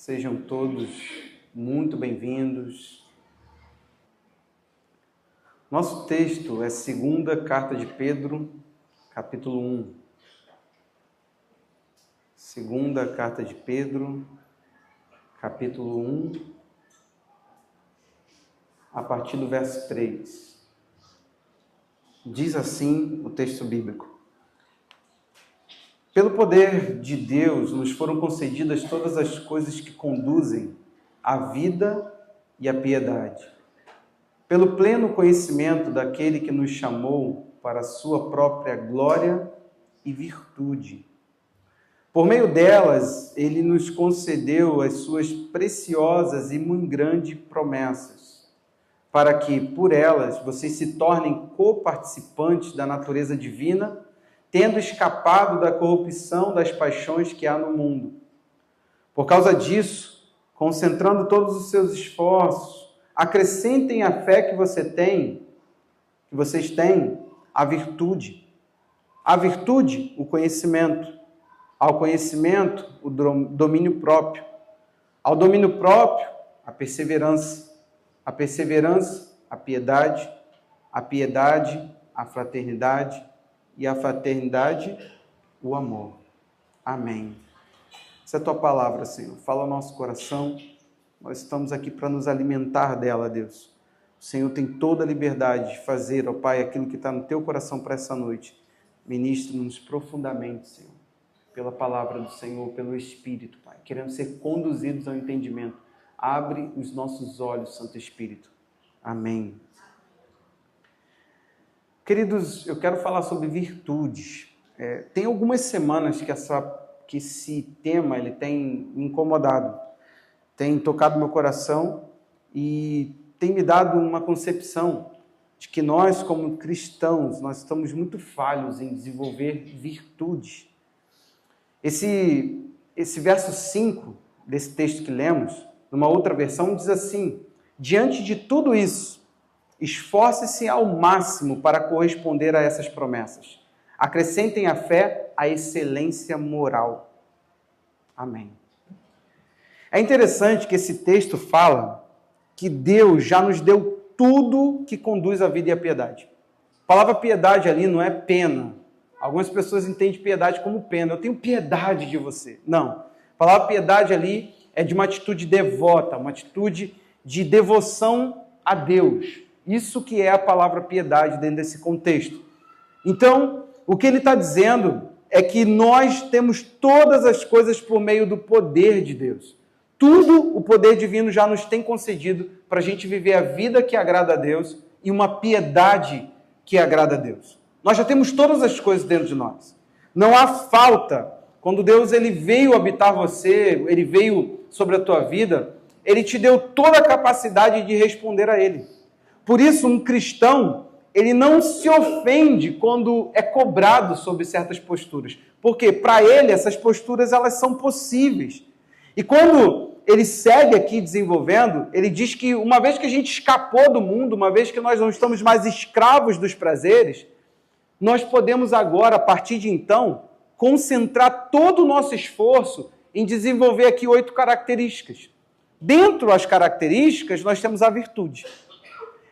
Sejam todos muito bem-vindos. Nosso texto é 2ª Carta de Pedro, capítulo 1. 2ª Carta de Pedro, capítulo 1, a partir do verso 3. Diz assim o texto bíblico: Pelo poder de Deus nos foram concedidas todas as coisas que conduzem à vida e à piedade, pelo pleno conhecimento daquele que nos chamou para a sua própria glória e virtude. Por meio delas, ele nos concedeu as suas preciosas e muito grandes promessas, para que, por elas, vocês se tornem coparticipantes da natureza divina, tendo escapado da corrupção das paixões que há no mundo. Por causa disso, concentrando todos os seus esforços, acrescentem à fé que vocês têm, a virtude. A virtude, o conhecimento. Ao conhecimento, o domínio próprio. Ao domínio próprio, a perseverança. A perseverança, a piedade. A piedade, a fraternidade. E a fraternidade, o amor. Amém. Essa é a tua palavra, Senhor. Fala ao nosso coração. Nós estamos aqui para nos alimentar dela, Deus. O Senhor tem toda a liberdade de fazer, ó Pai, aquilo que está no teu coração para essa noite. Ministra-nos profundamente, Senhor, pela palavra do Senhor, pelo Espírito, Pai. Queremos ser conduzidos ao entendimento. Abre os nossos olhos, Santo Espírito. Amém. Queridos, eu quero falar sobre virtudes. Tem algumas semanas que esse tema ele tem me incomodado, tem tocado meu coração e tem me dado uma concepção de que nós, como cristãos, nós estamos muito falhos em desenvolver virtudes. Esse verso 5 desse texto que lemos, numa outra versão, diz assim: diante de tudo isso, esforce-se ao máximo para corresponder a essas promessas. Acrescentem à fé a excelência moral. Amém. É interessante que esse texto fala que Deus já nos deu tudo que conduz à vida e à piedade. A palavra piedade ali não é pena. Algumas pessoas entendem piedade como pena. Eu tenho piedade de você. Não. A palavra piedade ali é de uma atitude devota, uma atitude de devoção a Deus. Isso que é a palavra piedade dentro desse contexto. Então, o que ele está dizendo é que nós temos todas as coisas por meio do poder de Deus. Tudo o poder divino já nos tem concedido para a gente viver a vida que agrada a Deus e uma piedade que agrada a Deus. Nós já temos todas as coisas dentro de nós. Não há falta. Quando Deus ele veio habitar você, ele veio sobre a tua vida, ele te deu toda a capacidade de responder a ele. Por isso, um cristão, ele não se ofende quando é cobrado sobre certas posturas. Porque, para ele, essas posturas elas são possíveis. E quando ele segue aqui desenvolvendo, ele diz que uma vez que a gente escapou do mundo, uma vez que nós não estamos mais escravos dos prazeres, nós podemos agora, a partir de então, concentrar todo o nosso esforço em desenvolver aqui 8 características. Dentro das características, nós temos a virtude.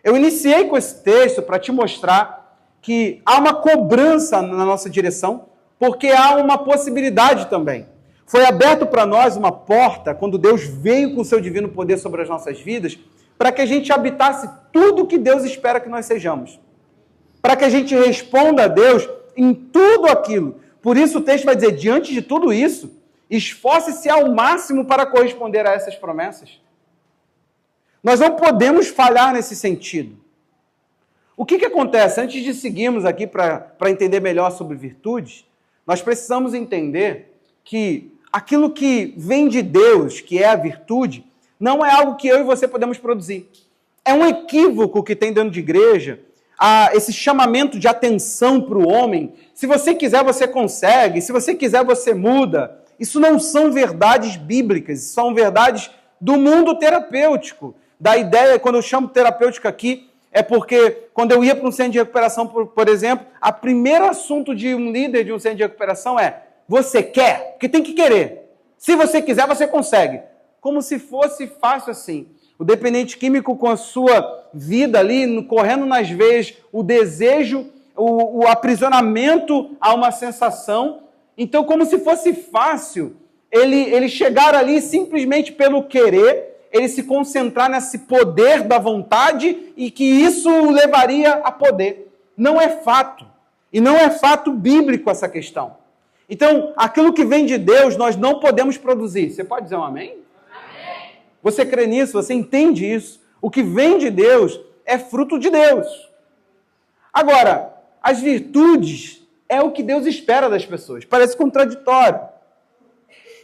Eu iniciei com esse texto para te mostrar que há uma cobrança na nossa direção, porque há uma possibilidade também. Foi aberto para nós uma porta, quando Deus veio com o seu divino poder sobre as nossas vidas, para que a gente habitasse tudo o que Deus espera que nós sejamos. Para que a gente responda a Deus em tudo aquilo. Por isso o texto vai dizer, diante de tudo isso, esforce-se ao máximo para corresponder a essas promessas. Nós não podemos falhar nesse sentido. O que acontece? Antes de seguirmos aqui para entender melhor sobre virtudes, nós precisamos entender que aquilo que vem de Deus, que é a virtude, não é algo que eu e você podemos produzir. É um equívoco que tem dentro de igreja, esse chamamento de atenção para o homem. Se você quiser, você consegue. Se você quiser, você muda. Isso não são verdades bíblicas, são verdades do mundo terapêutico. Da ideia, quando eu chamo terapêutica aqui, é porque quando eu ia para um centro de recuperação, por exemplo, o primeiro assunto de um líder de um centro de recuperação é: você quer? Porque tem que querer. Se você quiser, você consegue. como se fosse fácil assim. O dependente químico com a sua vida ali, correndo nas veias, o desejo, o aprisionamento a uma sensação. Então, como se fosse fácil ele chegar ali simplesmente pelo querer, ele se concentrar nesse poder da vontade e que isso o levaria a poder. Não é fato. E não é fato bíblico essa questão. Então, aquilo que vem de Deus, nós não podemos produzir. Você pode dizer um amém? Amém. Você crê nisso? Você entende isso? O que vem de Deus é fruto de Deus. Agora, as virtudes é o que Deus espera das pessoas. Parece contraditório.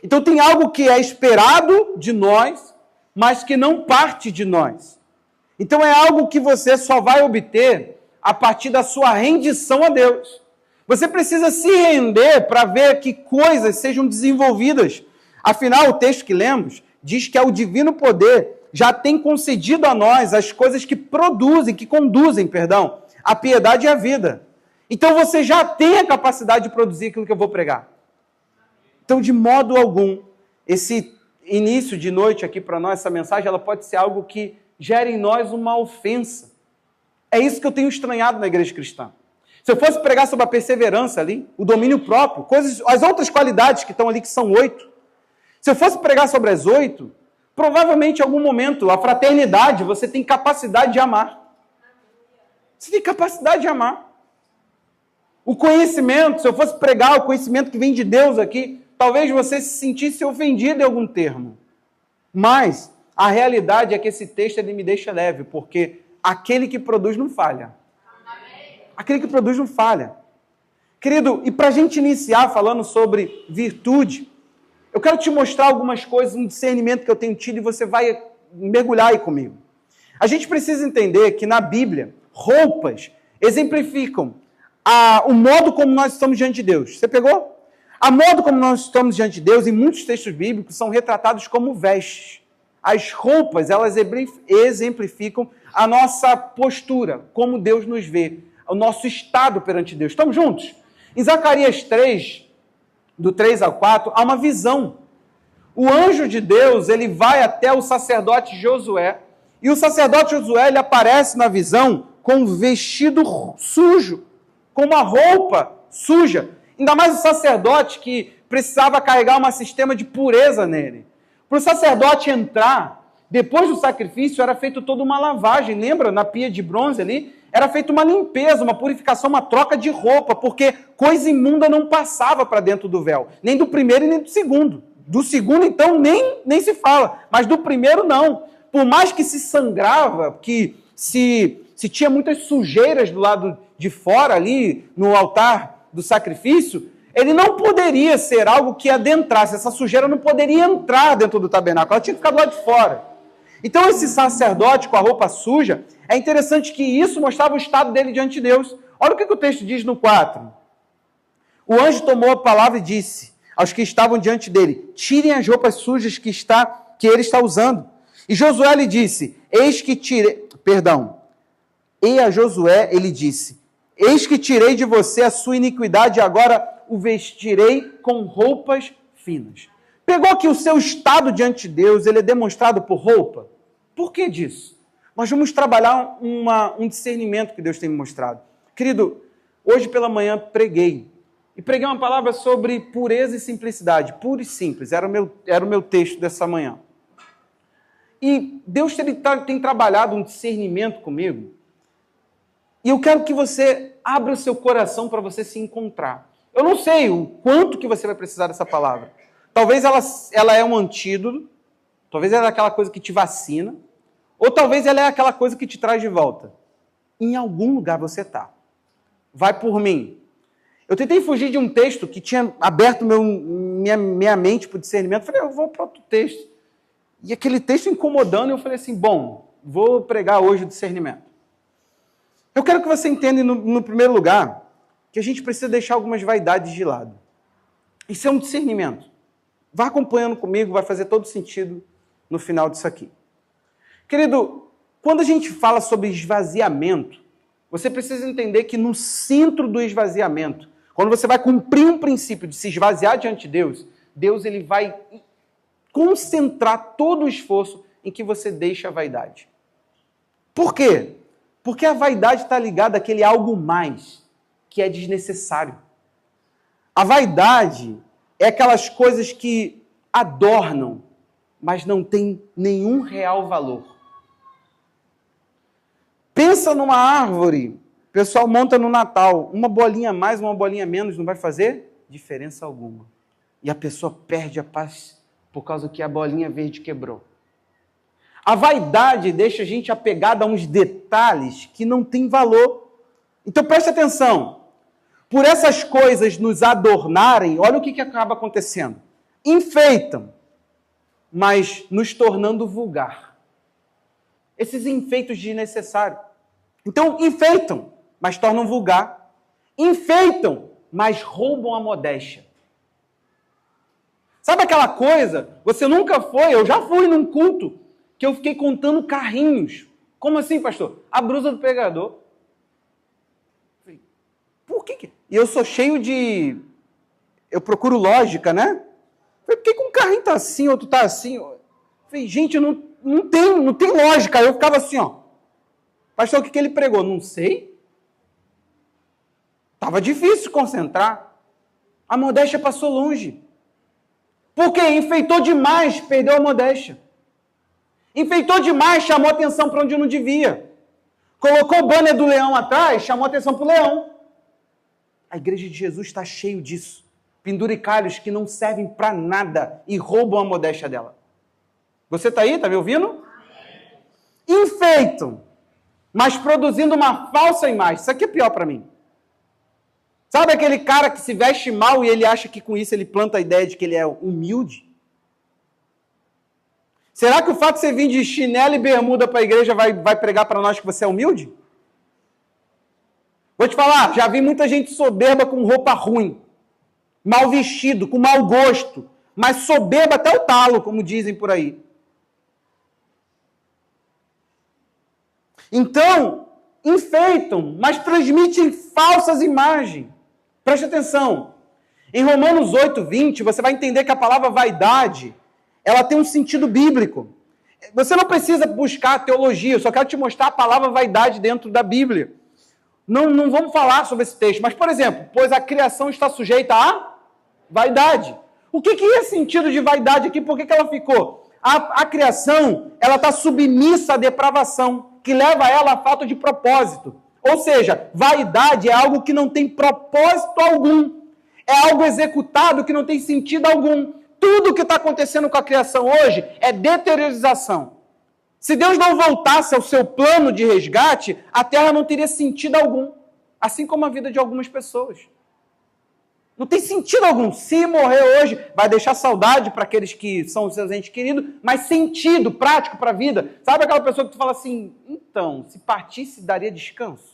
Então, tem algo que é esperado de nós, mas que não parte de nós. Então, é algo que você só vai obter a partir da sua rendição a Deus. Você precisa se render para ver que coisas sejam desenvolvidas. Afinal, o texto que lemos diz que o divino poder já tem concedido a nós as coisas que conduzem, a piedade e a vida. Então você já tem a capacidade de produzir aquilo que eu vou pregar. Então, de modo algum, esse início de noite aqui para nós, essa mensagem, ela pode ser algo que gere em nós uma ofensa. É isso que eu tenho estranhado na igreja cristã. Se eu fosse pregar sobre a perseverança ali, o domínio próprio, as outras qualidades que estão ali, que são 8. Se eu fosse pregar sobre as 8, provavelmente em algum momento, a fraternidade, você tem capacidade de amar. Você tem capacidade de amar. O conhecimento, se eu fosse pregar o conhecimento que vem de Deus aqui, talvez você se sentisse ofendido em algum termo. Mas a realidade é que esse texto ele me deixa leve, porque aquele que produz não falha. Aquele que produz não falha. Querido, e para a gente iniciar falando sobre virtude, eu quero te mostrar algumas coisas, um discernimento que eu tenho tido e você vai mergulhar aí comigo. A gente precisa entender que na Bíblia, roupas exemplificam o modo como nós estamos diante de Deus. Você pegou? A modo como nós estamos diante de Deus, em muitos textos bíblicos, são retratados como vestes. As roupas, elas exemplificam a nossa postura, como Deus nos vê, o nosso estado perante Deus. Estamos juntos? Em Zacarias 3, do 3 ao 4, há uma visão. O anjo de Deus, ele vai até o sacerdote Josué, e o sacerdote Josué, ele aparece na visão com um vestido sujo, com uma roupa suja. Ainda mais o sacerdote que precisava carregar um sistema de pureza nele. Para o sacerdote entrar, depois do sacrifício, era feita toda uma lavagem. Lembra? Na pia de bronze ali, era feita uma limpeza, uma purificação, uma troca de roupa, porque coisa imunda não passava para dentro do véu. Nem do primeiro e nem do segundo. Do segundo, então, nem se fala. Mas do primeiro, não. Por mais que se sangrava, que se tinha muitas sujeiras do lado de fora ali, no altar do sacrifício, ele não poderia ser algo que adentrasse. Essa sujeira não poderia entrar dentro do tabernáculo. Ela tinha que ficar do lado de fora. Então, esse sacerdote com a roupa suja, é interessante que isso mostrava o estado dele diante de Deus. Olha o que o texto diz no 4. O anjo tomou a palavra e disse aos que estavam diante dele: tirem as roupas sujas que ele está usando. E Josué lhe disse: E a Josué ele disse: eis que tirei de você a sua iniquidade e agora o vestirei com roupas finas. Pegou que o seu estado diante de Deus, ele é demonstrado por roupa? Por que disso? Nós vamos trabalhar um discernimento que Deus tem me mostrado. Querido, hoje pela manhã preguei. E preguei uma palavra sobre pureza e simplicidade. Puro e simples. Era o meu texto dessa manhã. E Deus tem trabalhado um discernimento comigo. E eu quero que você abra o seu coração para você se encontrar. Eu não sei o quanto que você vai precisar dessa palavra. Talvez ela é um antídoto. Talvez ela é aquela coisa que te vacina. Ou talvez ela é aquela coisa que te traz de volta. Em algum lugar você está. Vai por mim. Eu tentei fugir de um texto que tinha aberto minha mente para o discernimento. Falei, eu vou para outro texto. E aquele texto incomodando, eu falei assim, bom, vou pregar hoje o discernimento. Eu quero que você entenda, no primeiro lugar, que a gente precisa deixar algumas vaidades de lado. Isso é um discernimento. Vá acompanhando comigo, vai fazer todo sentido no final disso aqui. Querido, quando a gente fala sobre esvaziamento, você precisa entender que no centro do esvaziamento, quando você vai cumprir um princípio de se esvaziar diante de Deus, Deus ele vai concentrar todo o esforço em que você deixa a vaidade. Por quê? Porque a vaidade está ligada àquele algo mais que é desnecessário. A vaidade é aquelas coisas que adornam, mas não tem nenhum real valor. Pensa numa árvore, o pessoal monta no Natal, uma bolinha a mais, uma bolinha a menos, não vai fazer diferença alguma. E a pessoa perde a paz por causa que a bolinha verde quebrou. A vaidade deixa a gente apegado a uns detalhes que não têm valor. Então preste atenção. Por essas coisas nos adornarem, olha o que acaba acontecendo. Enfeitam, mas nos tornando vulgar. Esses enfeitos desnecessários. Então, enfeitam, mas tornam vulgar. Enfeitam, mas roubam a modéstia. Sabe aquela coisa? Você nunca foi, eu já fui num culto, que eu fiquei contando carrinhos. Como assim, pastor? A brusa do pregador. Por que? E eu sou cheio de... Eu procuro lógica, né? Por que um carrinho tá assim, outro tá assim? Falei, gente, não tem lógica. Eu ficava assim, ó. Pastor, o que ele pregou? Não sei. Tava difícil concentrar. A modéstia passou longe. Por quê? Enfeitou demais, perdeu a modéstia. Enfeitou demais, chamou atenção para onde não devia. Colocou o banner do leão atrás, chamou atenção para o leão. A igreja de Jesus está cheio disso. Penduricalhos que não servem para nada e roubam a modéstia dela. Você está aí? Está me ouvindo? Enfeitam, mas produzindo uma falsa imagem. Isso aqui é pior para mim. Sabe aquele cara que se veste mal e ele acha que com isso ele planta a ideia de que ele é humilde? Será que o fato de você vir de chinelo e bermuda para a igreja vai pregar para nós que você é humilde? Vou te falar, já vi muita gente soberba com roupa ruim, mal vestido, com mau gosto, mas soberba até o talo, como dizem por aí. Então, enfeitam, mas transmitem falsas imagens. Preste atenção. Em Romanos 8:20, você vai entender que a palavra vaidade, ela tem um sentido bíblico. Você não precisa buscar teologia, eu só quero te mostrar a palavra vaidade dentro da Bíblia. Não vamos falar sobre esse texto, mas, por exemplo, pois a criação está sujeita à vaidade. O que é sentido de vaidade aqui? Por que ela ficou? A criação, ela está submissa à depravação, que leva ela à falta de propósito. Ou seja, vaidade é algo que não tem propósito algum. É algo executado que não tem sentido algum. Tudo que está acontecendo com a criação hoje é deteriorização. Se Deus não voltasse ao seu plano de resgate, a Terra não teria sentido algum. Assim como a vida de algumas pessoas. Não tem sentido algum. Se morrer hoje, vai deixar saudade para aqueles que são os seus entes queridos, mas sentido prático para a vida. Sabe aquela pessoa que tu fala assim, então, se partisse, daria descanso?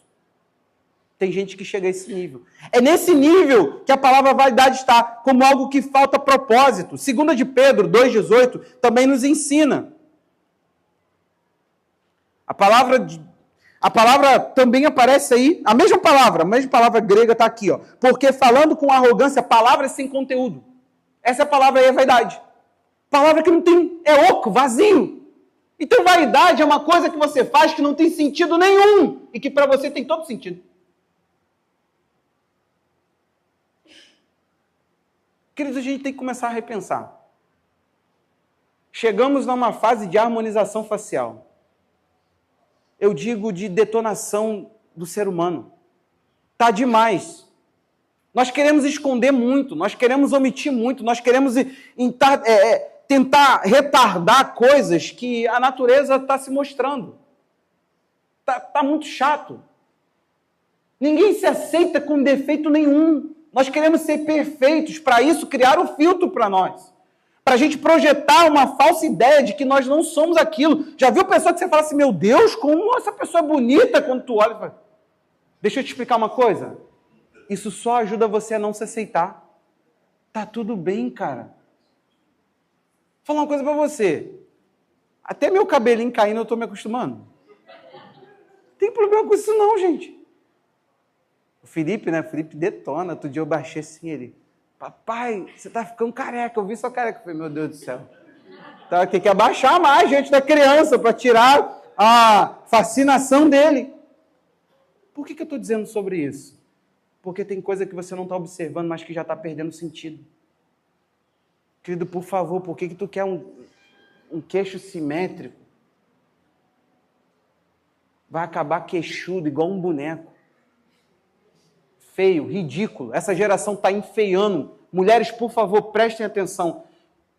Tem gente que chega a esse nível. É nesse nível que a palavra vaidade está, como algo que falta propósito. 2 de Pedro 2,18 também nos ensina. A palavra também aparece aí, a mesma palavra grega está aqui, ó. Porque falando com arrogância, palavras sem conteúdo. Essa palavra aí é vaidade. Palavra que não tem, é oco, vazio. Então vaidade é uma coisa que você faz que não tem sentido nenhum e que para você tem todo sentido. Queridos, a gente tem que começar a repensar. Chegamos numa fase de harmonização facial. Eu digo de detonação do ser humano. Tá demais. Nós queremos esconder muito, nós queremos omitir muito, nós queremos tentar retardar coisas que a natureza está se mostrando. Tá muito chato. Ninguém se aceita com defeito nenhum. Nós queremos ser perfeitos, para isso criar um filtro para nós. Para a gente projetar uma falsa ideia de que nós não somos aquilo. Já viu pessoa que você fala assim, meu Deus, como essa pessoa é bonita quando tu olha e fala, deixa eu te explicar uma coisa. Isso só ajuda você a não se aceitar. Tá tudo bem, cara. Vou falar uma coisa para você. Até meu cabelinho caindo eu estou me acostumando. Não tem problema com isso não, gente. O Felipe, né? O Felipe detona. Outro dia eu baixei assim, ele... Papai, você tá ficando careca. Eu vi sua careca. Eu falei, meu Deus do céu. Tá? Tem que abaixar mais diante da criança para tirar a fascinação dele. Por que eu estou dizendo sobre isso? Porque tem coisa que você não está observando, mas que já está perdendo sentido. Querido, por favor, por que tu quer um queixo simétrico? Vai acabar queixudo, igual um boneco. Feio, ridículo. Essa geração está enfeiando. Mulheres, por favor, prestem atenção.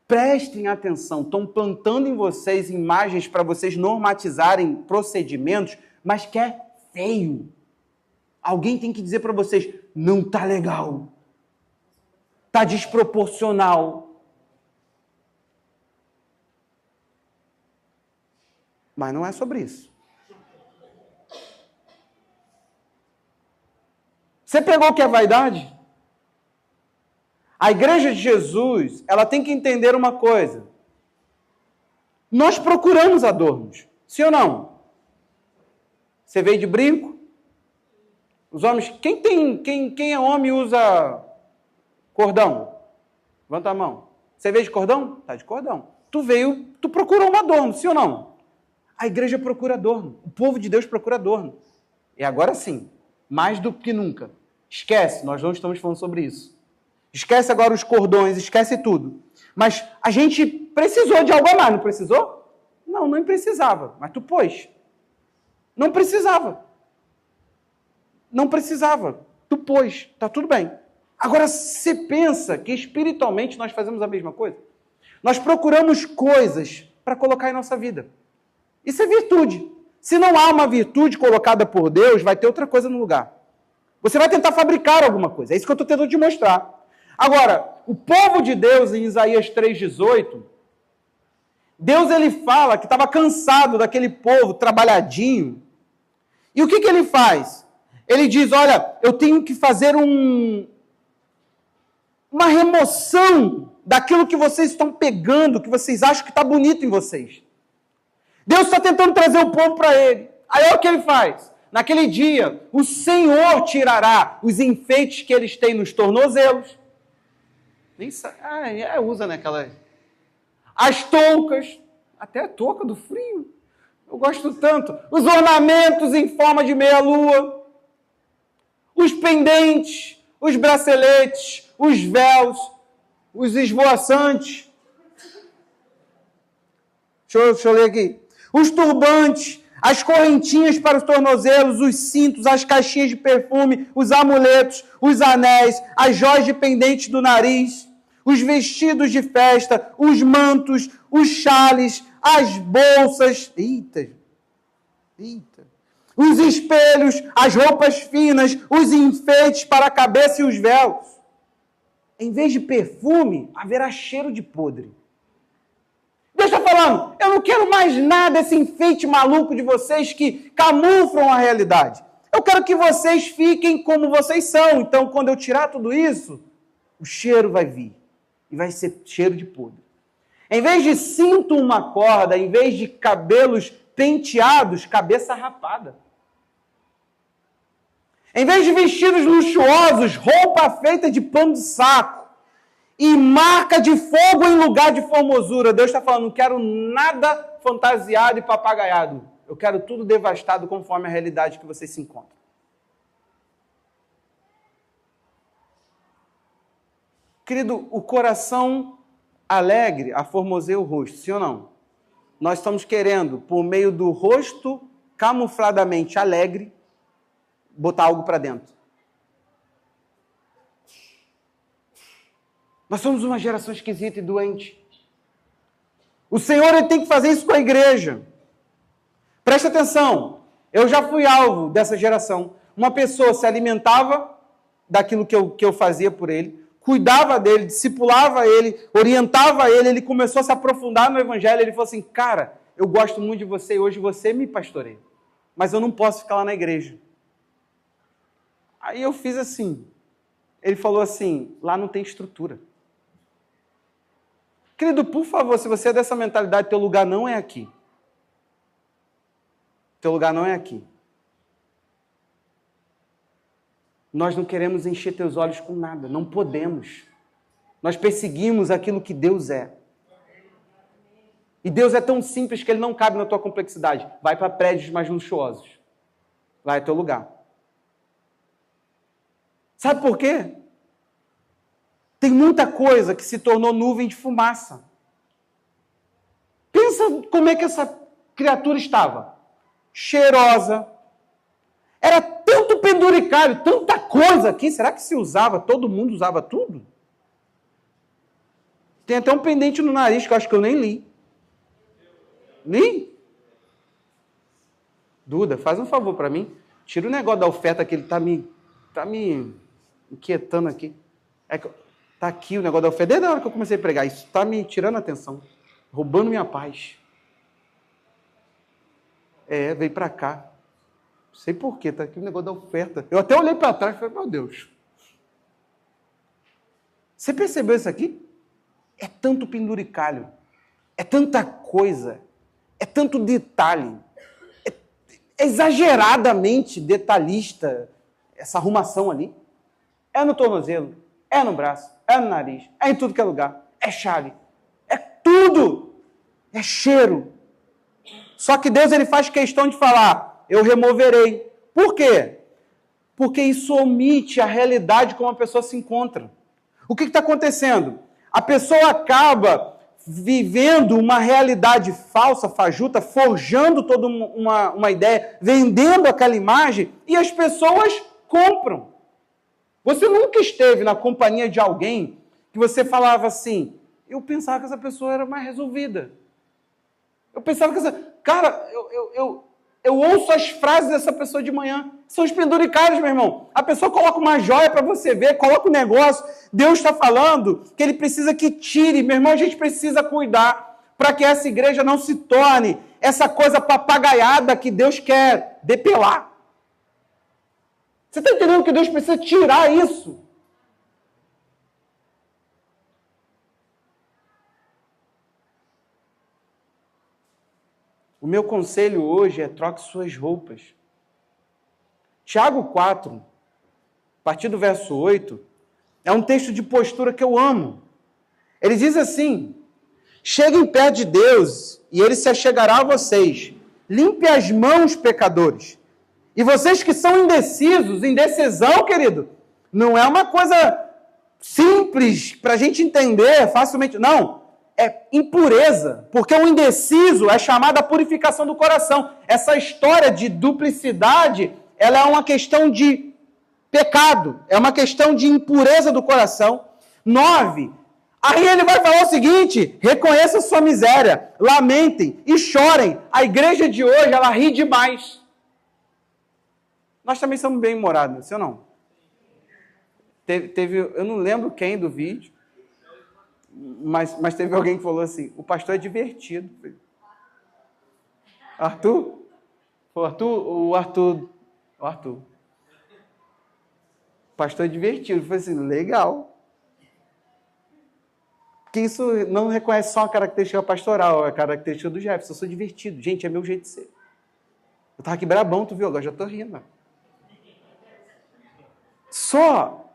Prestem atenção. Estão plantando em vocês imagens para vocês normatizarem procedimentos, mas que é feio. Alguém tem que dizer para vocês, não está legal. Está desproporcional. Mas não é sobre isso. Você pegou o que é vaidade? A igreja de Jesus, ela tem que entender uma coisa. Nós procuramos adornos, sim ou não? Você veio de brinco? Os homens, quem é homem e usa cordão? Levanta a mão. Você veio de cordão? Tá de cordão. Tu procurou um adorno, sim ou não? A igreja procura adorno. O povo de Deus procura adorno. E agora sim, mais do que nunca. Esquece, nós não estamos falando sobre isso. Esquece agora os cordões, esquece tudo. Mas a gente precisou de algo a mais, não precisou? Não precisava. Mas tu pôs. Não precisava. Não precisava. Tu pôs. Tá tudo bem. Agora, você pensa que espiritualmente nós fazemos a mesma coisa? Nós procuramos coisas para colocar em nossa vida. Isso é virtude. Se não há uma virtude colocada por Deus, vai ter outra coisa no lugar. Você vai tentar fabricar alguma coisa. É isso que eu estou tentando te mostrar. Agora, o povo de Deus, em Isaías 3,18, Deus ele fala que estava cansado daquele povo trabalhadinho. E o que ele faz? Ele diz, olha, eu tenho que fazer uma remoção daquilo que vocês estão pegando, que vocês acham que está bonito em vocês. Deus está tentando trazer o povo para ele. Aí olha o que ele faz. Naquele dia, o Senhor tirará os enfeites que eles têm nos tornozelos. Nem sabe. Usa, né? As toucas. Até a touca do frio. Eu gosto tanto. Os ornamentos em forma de meia-lua. Os pendentes. Os braceletes. Os véus. Os esvoaçantes. Deixa eu ler aqui. Os turbantes. As correntinhas para os tornozelos, os cintos, as caixinhas de perfume, os amuletos, os anéis, as joias de pendentes do nariz, os vestidos de festa, os mantos, os chales, as bolsas, os espelhos, as roupas finas, os enfeites para a cabeça e os véus. Em vez de perfume, haverá cheiro de podre. Deus está falando, eu não quero mais nada esse enfeite maluco de vocês que camuflam a realidade. Eu quero que vocês fiquem como vocês são. Então, quando eu tirar tudo isso, o cheiro vai vir. E vai ser cheiro de podre. Em vez de cinto uma corda, em vez de cabelos penteados, cabeça rapada. Em vez de vestidos luxuosos, roupa feita de pano de saco. E marca de fogo em lugar de formosura. Deus está falando, não quero nada fantasiado e papagaiado. Eu quero tudo devastado conforme a realidade que vocês se encontram. Querido, o coração alegre aformoseia o rosto, sim ou não? Nós estamos querendo, por meio do rosto camufladamente alegre, botar algo para dentro. Nós somos uma geração esquisita e doente. O Senhor ele tem que fazer isso com a igreja. Presta atenção. Eu já fui alvo dessa geração. Uma pessoa se alimentava daquilo que eu fazia por ele, cuidava dele, discipulava ele, orientava ele, ele começou a se aprofundar no evangelho, ele falou assim, cara, eu gosto muito de você e hoje você me pastoreia, mas eu não posso ficar lá na igreja. Aí eu fiz assim, ele falou assim, lá não tem estrutura. Querido, por favor, se você é dessa mentalidade, teu lugar não é aqui. Teu lugar não é aqui. Nós não queremos encher teus olhos com nada, não podemos. Nós perseguimos aquilo que Deus é. E Deus é tão simples que ele não cabe na tua complexidade. Vai para prédios mais luxuosos. Lá é teu lugar. Sabe por quê? Tem muita coisa que se tornou nuvem de fumaça. Pensa como é que essa criatura estava. Cheirosa. Era tanto penduricalho, tanta coisa aqui. Será que se usava? Todo mundo usava tudo? Tem até um pendente no nariz que eu acho que eu nem li. Nem? Duda, faz um favor para mim. Tira o negócio da oferta que ele tá me inquietando aqui. Tá aqui o negócio da oferta. Desde a hora que eu comecei a pregar, isso tá me tirando a atenção. Roubando minha paz. Veio para cá. Não sei porquê, tá aqui o negócio da oferta. Eu até olhei para trás e falei, meu Deus. Você percebeu isso aqui? É tanto penduricalho. É tanta coisa. É tanto detalhe. É exageradamente detalhista essa arrumação ali. É no tornozelo, é no braço, é no nariz, é em tudo que é lugar. É chave. É tudo. É cheiro. Só que Deus ele faz questão de falar, eu removerei. Por quê? Porque isso omite a realidade como a pessoa se encontra. O que está acontecendo? A pessoa acaba vivendo uma realidade falsa, fajuta, forjando toda uma ideia, vendendo aquela imagem, e as pessoas compram. Você nunca esteve na companhia de alguém que você falava assim, eu pensava que essa pessoa era mais resolvida. Eu pensava que essa... Cara, eu ouço as frases dessa pessoa de manhã. São os penduricários, meu irmão. A pessoa coloca uma joia para você ver, coloca um negócio. Deus está falando que ele precisa que tire. Meu irmão, a gente precisa cuidar para que essa igreja não se torne essa coisa papagaiada que Deus quer depelar. Você está entendendo que Deus precisa tirar isso? O meu conselho hoje é troque suas roupas. Tiago 4, a partir do verso 8, é um texto de postura que eu amo. Ele diz assim, cheguem perto de Deus e ele se achegará a vocês. Limpe as mãos, pecadores. E vocês que são indecisos, indecisão, querido, não é uma coisa simples para a gente entender facilmente. Não, é impureza, porque o indeciso é chamado a purificação do coração. Essa história de duplicidade, ela é uma questão de pecado, é uma questão de impureza do coração. 9, aí ele vai falar o seguinte, reconheça sua miséria, lamentem e chorem. A igreja de hoje, ela ri demais. Nós também somos bem humorados, sim ou não? Eu não lembro quem do vídeo, mas teve alguém que falou assim, o pastor é divertido. Arthur? Foi o Arthur. O pastor é divertido. Foi assim, legal. Porque isso não reconhece só uma característica pastoral, é a característica do Jefferson. Eu sou divertido. Gente, é meu jeito de ser. Eu estava aqui brabão, tu viu? Agora já estou rindo. Só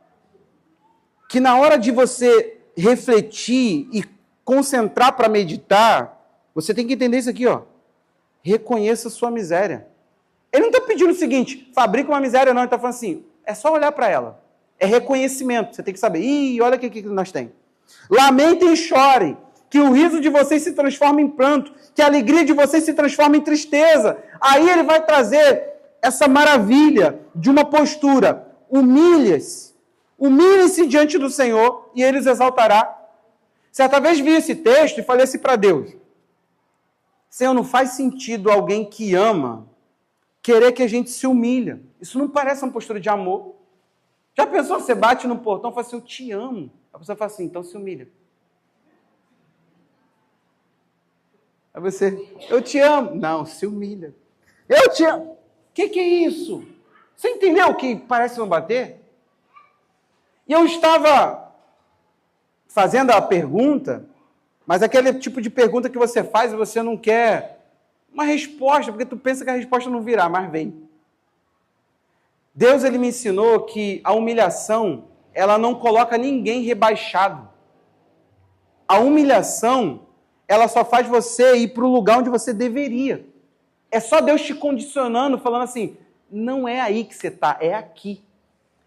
que na hora de você refletir e concentrar para meditar, você tem que entender isso aqui, ó. Reconheça sua miséria. Ele não está pedindo o seguinte, fabrica uma miséria, não. Ele está falando assim, é só olhar para ela. É reconhecimento. Você tem que saber, olha o que nós temos. Lamentem e chorem, que o riso de vocês se transforme em pranto, que a alegria de vocês se transforme em tristeza. Aí ele vai trazer essa maravilha de uma postura. Humilhe-se diante do Senhor e Ele os exaltará. Certa vez vi esse texto e falei assim para Deus, Senhor, não faz sentido alguém que ama querer que a gente se humilha. Isso não parece uma postura de amor. Já pensou, você bate no portão e fala assim, eu te amo. A pessoa fala assim, então se humilha. Aí você, eu te amo. Não, se humilha. Eu te amo. O que é isso? Você entendeu o que parece não bater? E eu estava fazendo a pergunta, mas aquele tipo de pergunta que você faz e você não quer uma resposta, porque tu pensa que a resposta não virá, mas vem. Deus, ele me ensinou que a humilhação, ela não coloca ninguém rebaixado. A humilhação, ela só faz você ir para o lugar onde você deveria. É só Deus te condicionando, falando assim, não é aí que você está, é aqui.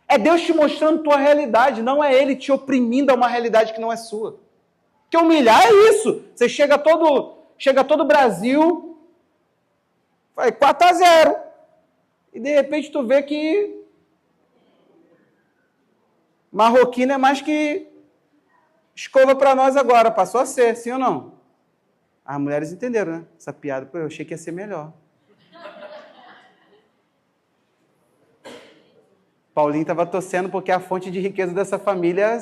É Deus te mostrando tua realidade, não é Ele te oprimindo a uma realidade que não é sua. Que humilhar é isso. Você chega todo o Brasil, vai 4-0. E de repente tu vê que marroquino é mais que escova para nós agora. Passou a ser, sim ou não? As mulheres entenderam, né? Essa piada. Pô, eu achei que ia ser melhor. Paulinho estava torcendo porque a fonte de riqueza dessa família...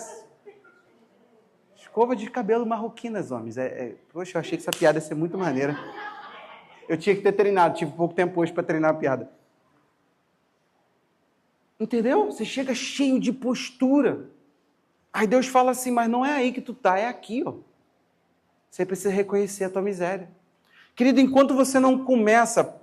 Escova de cabelo marroquinas, homens. Poxa, eu achei que essa piada ia ser muito maneira. Eu tinha que ter treinado. Tive pouco tempo hoje para treinar a piada. Entendeu? Você chega cheio de postura. Aí Deus fala assim, mas não é aí que tu tá, é aqui, ó. Você precisa reconhecer a tua miséria. Querido, enquanto você não começa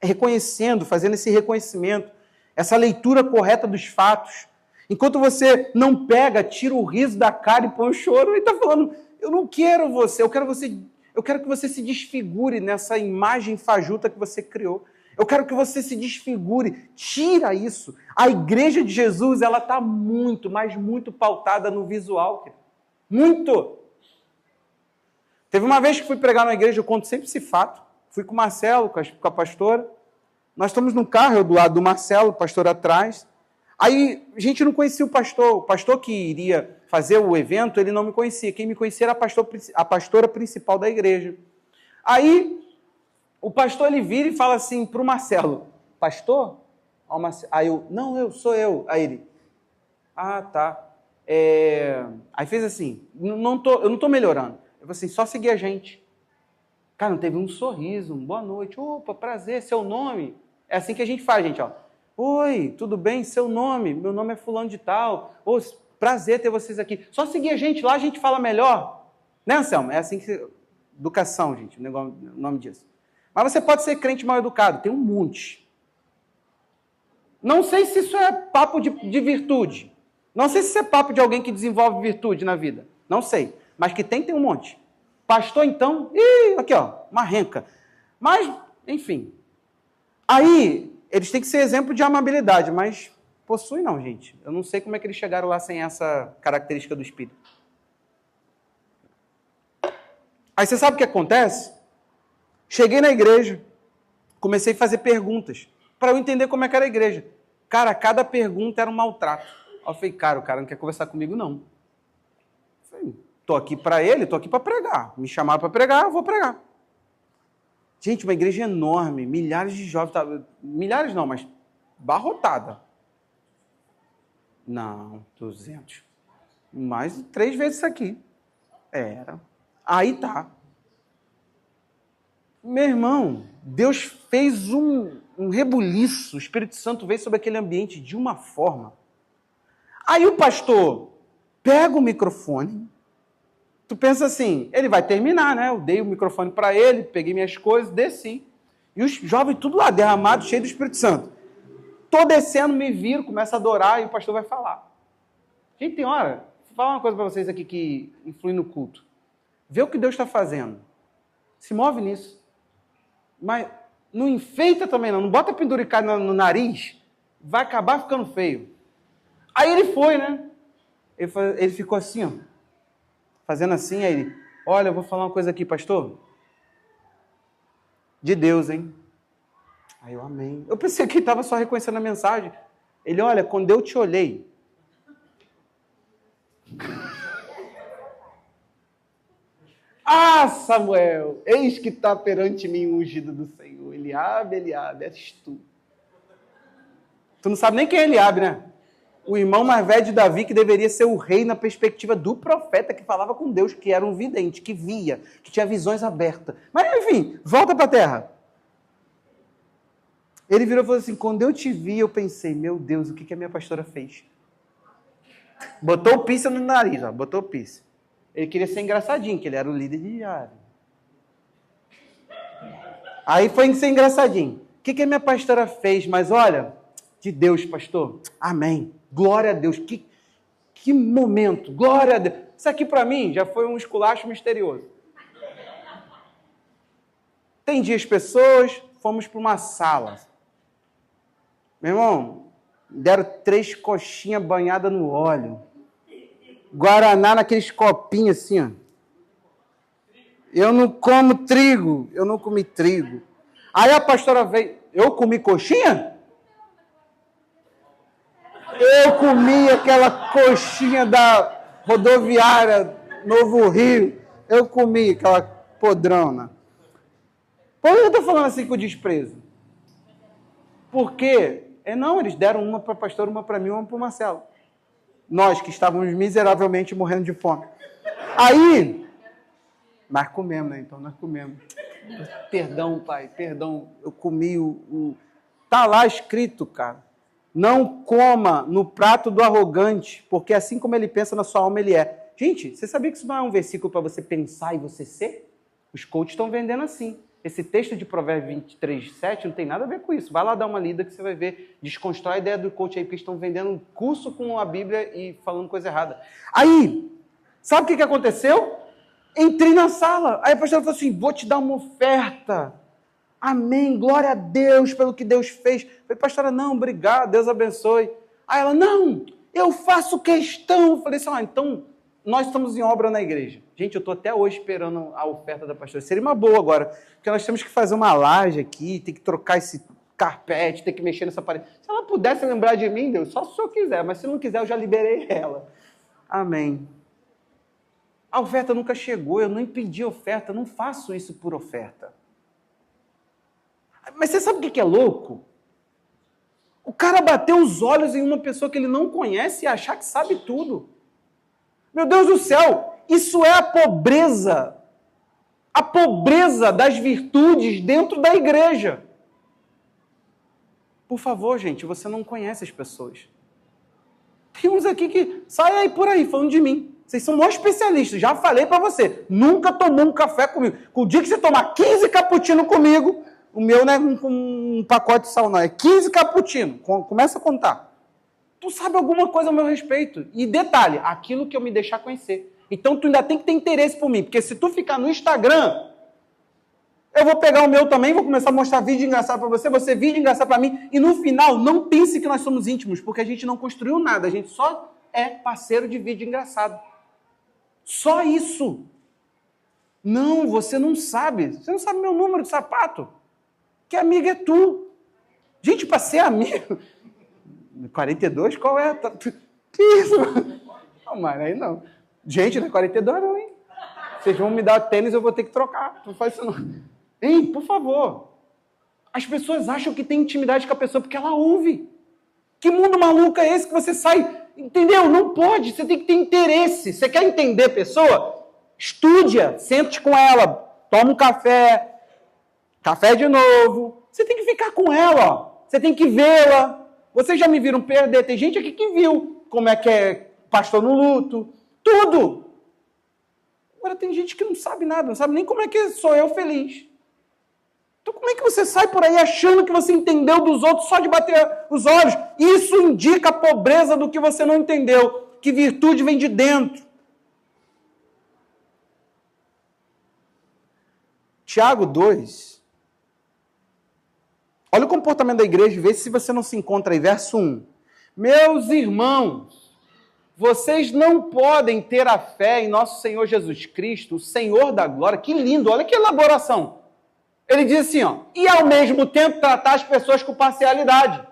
reconhecendo, fazendo esse reconhecimento, essa leitura correta dos fatos, enquanto você não pega, tira o riso da cara e põe o choro, ele está falando, eu não quero você, eu quero que você se desfigure nessa imagem fajuta que você criou. Eu quero que você se desfigure, tira isso. A igreja de Jesus, ela está muito, mas muito pautada no visual. Querido. Muito. Teve uma vez que fui pregar na igreja, eu conto sempre esse fato. Fui com o Marcelo, com a pastora. Nós estamos no carro, eu do lado do Marcelo, o pastor atrás. Aí a gente não conhecia o pastor que iria fazer o evento, ele não me conhecia. Quem me conhecia era a pastora principal da igreja. Aí o pastor ele vira e fala assim para o Marcelo, pastor? Aí eu, não, sou eu. Aí ele, tá. Aí fez assim, eu não estou melhorando. Eu falei assim, só seguir a gente. Cara, não teve um sorriso, um boa noite, opa, prazer, seu nome. É assim que a gente faz, gente, ó. Oi, tudo bem? Seu nome? Meu nome é fulano de tal. Oh, prazer ter vocês aqui. Só seguir a gente lá, a gente fala melhor. Né, Anselmo? É assim que... Educação, gente, o nome disso. Mas você pode ser crente mal educado, tem um monte. Não sei se isso é papo de virtude. Não sei se isso é papo de alguém que desenvolve virtude na vida. Não sei. Mas que tem um monte. Pastor, então, aqui, ó, uma renca. Mas, enfim. Aí, eles têm que ser exemplo de amabilidade, mas possui não, gente. Eu não sei como é que eles chegaram lá sem essa característica do Espírito. Aí você sabe o que acontece? Cheguei na igreja, comecei a fazer perguntas, para eu entender como é que era a igreja. Cara, cada pergunta era um maltrato. Aí eu falei, cara, o cara não quer conversar comigo, não. Eu falei, tô aqui para ele, tô aqui para pregar. Me chamaram para pregar, eu vou pregar. Gente, uma igreja enorme, milhares de jovens, milhares não, mas barrotada. Não, 200. Mais de 3 vezes isso aqui. Era. Aí tá. Meu irmão, Deus fez um rebuliço, o Espírito Santo veio sobre aquele ambiente de uma forma. Aí o pastor pega o microfone, tu pensa assim, ele vai terminar, né? Eu dei o microfone para ele, peguei minhas coisas, desci. E os jovens tudo lá, derramados, cheios do Espírito Santo. Tô descendo, me viro, começo a adorar e o pastor vai falar. Gente, tem hora, vou falar uma coisa para vocês aqui que influi no culto. Vê o que Deus está fazendo. Se move nisso. Mas não enfeita também não bota penduricado no nariz, vai acabar ficando feio. Aí ele foi, né? Ele ficou assim, ó, fazendo assim, aí ele, olha, eu vou falar uma coisa aqui, pastor. De Deus, hein? Aí eu, amém. Eu pensei que ele estava só reconhecendo a mensagem. Ele, olha, quando eu te olhei, Samuel, eis que está perante mim o ungido do Senhor. Eliabe, és tu. Tu não sabe nem quem é Eliabe, né? O irmão mais velho de Davi, que deveria ser o rei na perspectiva do profeta que falava com Deus, que era um vidente, que via, que tinha visões abertas. Mas, enfim, volta para a terra. Ele virou e falou assim, quando eu te vi, eu pensei, meu Deus, o que a minha pastora fez? Botou o pizza no nariz, ó, botou o pizza. Ele queria ser engraçadinho, que ele era o líder de diário. Aí foi ser engraçadinho. O que a minha pastora fez? Mas olha, de Deus, pastor. Amém. Glória a Deus. Que momento. Glória a Deus. Isso aqui para mim já foi um esculacho misterioso. atendi as pessoas, fomos para uma sala. Meu irmão, deram 3 coxinhas banhadas no óleo. Guaraná naqueles copinhos assim, ó. Eu não como trigo, eu não comi trigo. Aí a pastora veio, eu comi coxinha? Eu comi aquela coxinha da rodoviária Novo Rio. Eu comi aquela podrona. Por que eu estou falando assim com desprezo? Porque, não, eles deram uma para a pastora, uma para mim, uma para o Marcelo. Nós que estávamos miseravelmente morrendo de fome. Aí, nós comemos, né? Então nós comemos. Perdão, pai, perdão. Eu comi Tá lá escrito, cara. Não coma no prato do arrogante, porque assim como ele pensa na sua alma, ele é. Gente, você sabia que isso não é um versículo para você pensar e você ser? Os coaches estão vendendo assim. Esse texto de Provérbios 23, 7 não tem nada a ver com isso. Vai lá dar uma lida que você vai ver. Desconstrói a ideia do coach aí, porque estão vendendo um curso com a Bíblia e falando coisa errada. Aí, sabe o que aconteceu? Entrei na sala. Aí a pastora falou assim, vou te dar uma oferta. Amém, glória a Deus pelo que Deus fez. Eu falei, pastora, não, obrigado, Deus abençoe. Aí ela, não, eu faço questão. Eu falei assim, então, nós estamos em obra na igreja. Gente, eu estou até hoje esperando a oferta da pastora. Seria uma boa agora, porque nós temos que fazer uma laje aqui, tem que trocar esse carpete, tem que mexer nessa parede. Se ela pudesse lembrar de mim, Deus, só se o senhor quiser, mas se não quiser, eu já liberei ela. Amém. A oferta nunca chegou, eu não impedi a oferta, não faço isso por oferta. Mas você sabe o que é louco? O cara bateu os olhos em uma pessoa que ele não conhece e achar que sabe tudo. Meu Deus do céu, isso é a pobreza das virtudes dentro da igreja. Por favor, gente, você não conhece as pessoas. Tem uns aqui que saem aí por aí falando de mim. Vocês são maiores especialistas, já falei para você. Nunca tomou um café comigo. O dia que você tomar 15 cappuccino comigo, o meu não é com um pacote de sal, não. É 15 cappuccino. Começa a contar. Tu sabe alguma coisa a meu respeito. E detalhe, aquilo que eu me deixar conhecer. Então tu ainda tem que ter interesse por mim. Porque se tu ficar no Instagram, eu vou pegar o meu também, vou começar a mostrar vídeo engraçado para você vídeo engraçado para mim. E no final, não pense que nós somos íntimos, porque a gente não construiu nada. A gente só é parceiro de vídeo engraçado. Só isso. Não, você não sabe. Você não sabe meu número de sapato. Que amigo é tu. Gente, para ser amigo... 42? Qual é? Que isso? Não, mas aí não. Gente, não é 42 não, hein? Vocês vão me dar tênis, eu vou ter que trocar. Não faz isso não. Hein, por favor. As pessoas acham que tem intimidade com a pessoa porque ela ouve. Que mundo maluco é esse que você sai... Entendeu? Não pode. Você tem que ter interesse. Você quer entender a pessoa? Estude-a. Sente com ela. Toma um café. Café de novo. Você tem que ficar com ela. Ó. Você tem que vê-la. Vocês já me viram perder. Tem gente aqui que viu como é que é pastor no luto. Tudo. Agora tem gente que não sabe nada. Não sabe nem como é que sou eu feliz. Então como é que você sai por aí achando que você entendeu dos outros só de bater os olhos? Isso indica a pobreza do que você não entendeu. Que virtude vem de dentro. Tiago 2. Olha o comportamento da igreja, vê se você não se encontra aí. Verso 1. Meus irmãos, vocês não podem ter a fé em nosso Senhor Jesus Cristo, o Senhor da glória. Que lindo, olha que elaboração. Ele diz assim, ó, e ao mesmo tempo tratar as pessoas com parcialidade.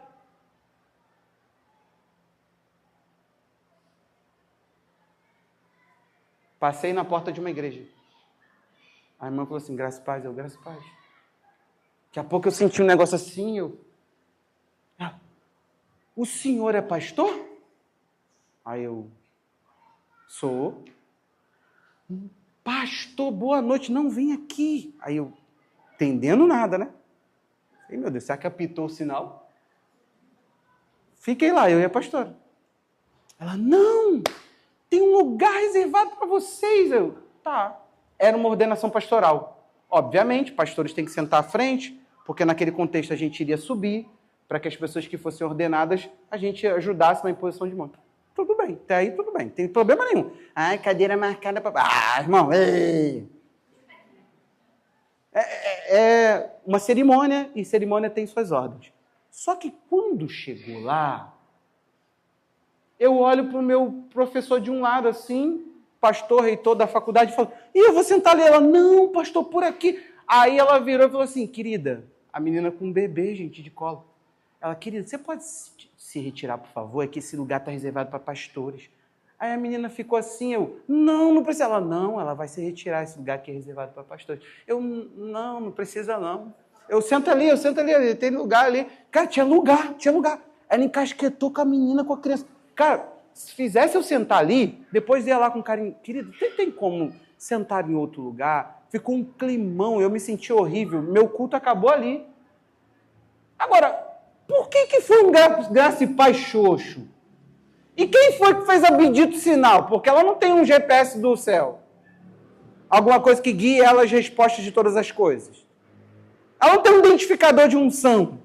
Passei na porta de uma igreja. A irmã falou assim, graça e paz. Graça e paz. Daqui a pouco eu senti um negócio assim, o senhor é pastor? Aí eu, sou. Pastor, boa noite, não, vem aqui. Aí eu, entendendo nada, né? Ei, meu Deus, será que apitou o sinal? Fiquei lá, eu e a pastora. Ela, não, tem um lugar reservado para vocês. Eu, tá. Era uma ordenação pastoral. Obviamente, pastores têm que sentar à frente, porque naquele contexto a gente iria subir, para que as pessoas que fossem ordenadas, a gente ajudasse na imposição de mão. Tudo bem, até aí tudo bem, não tem problema nenhum. Cadeira marcada para... irmão, ei! é uma cerimônia, e cerimônia tem suas ordens. Só que quando chegou lá, eu olho para o meu professor de um lado assim, pastor, reitor da faculdade, e falo, eu vou sentar ali. Ela, não, pastor, por aqui. Aí ela virou e falou assim, querida, a menina com um bebê, gente, de colo. Ela, querida, você pode se retirar, por favor? É que esse lugar está reservado para pastores. Aí a menina ficou assim, não precisa. Ela vai se retirar, esse lugar que é reservado para pastores. Não precisa não. Eu sento ali, tem lugar ali. Cara, tinha lugar. Ela encasquetou com a menina, com a criança. Cara, se fizesse eu sentar ali, depois ia lá com carinho, querido, tem como sentar em outro lugar? Ficou um climão, eu me senti horrível, meu culto acabou ali. Agora, por que foi um graça e paz xoxo? E quem foi que fez a bendito sinal? Porque ela não tem um GPS do céu. Alguma coisa que guie ela as respostas de todas as coisas. Ela não tem um identificador de unção.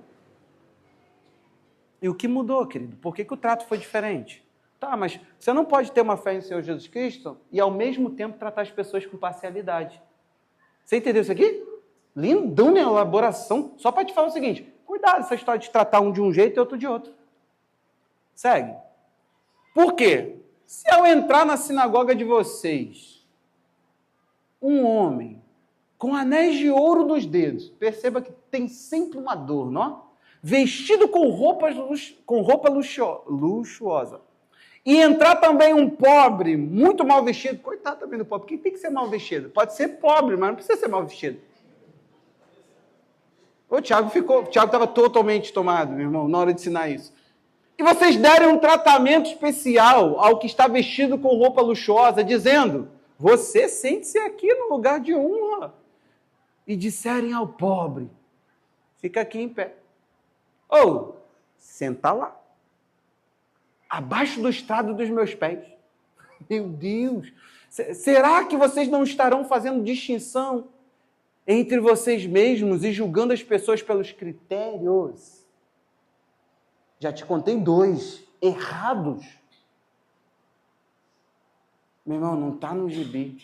E o que mudou, querido? Por que o trato foi diferente? Tá, mas você não pode ter uma fé em Senhor Jesus Cristo e ao mesmo tempo tratar as pessoas com parcialidade. Você entendeu isso aqui? Lindão na elaboração. Só para te falar o seguinte, cuidado essa história de tratar um de um jeito e outro de outro. Segue. Por quê? Se ao entrar na sinagoga de vocês, um homem com anéis de ouro nos dedos, perceba que tem sempre um adorno, ó, vestido com roupa luxuosa, e entrar também um pobre, muito mal vestido, coitado também do pobre, quem tem que ser mal vestido? Pode ser pobre, mas não precisa ser mal vestido. O Tiago estava totalmente tomado, meu irmão, na hora de ensinar isso. E vocês derem um tratamento especial ao que está vestido com roupa luxuosa, dizendo, você sente-se aqui no lugar de honra. E disserem ao pobre, fica aqui em pé. Ou, senta lá. Abaixo do estrado dos meus pés. Meu Deus! Será que vocês não estarão fazendo distinção entre vocês mesmos e julgando as pessoas pelos critérios? Já te contei 2 errados. Meu irmão, não está no gibi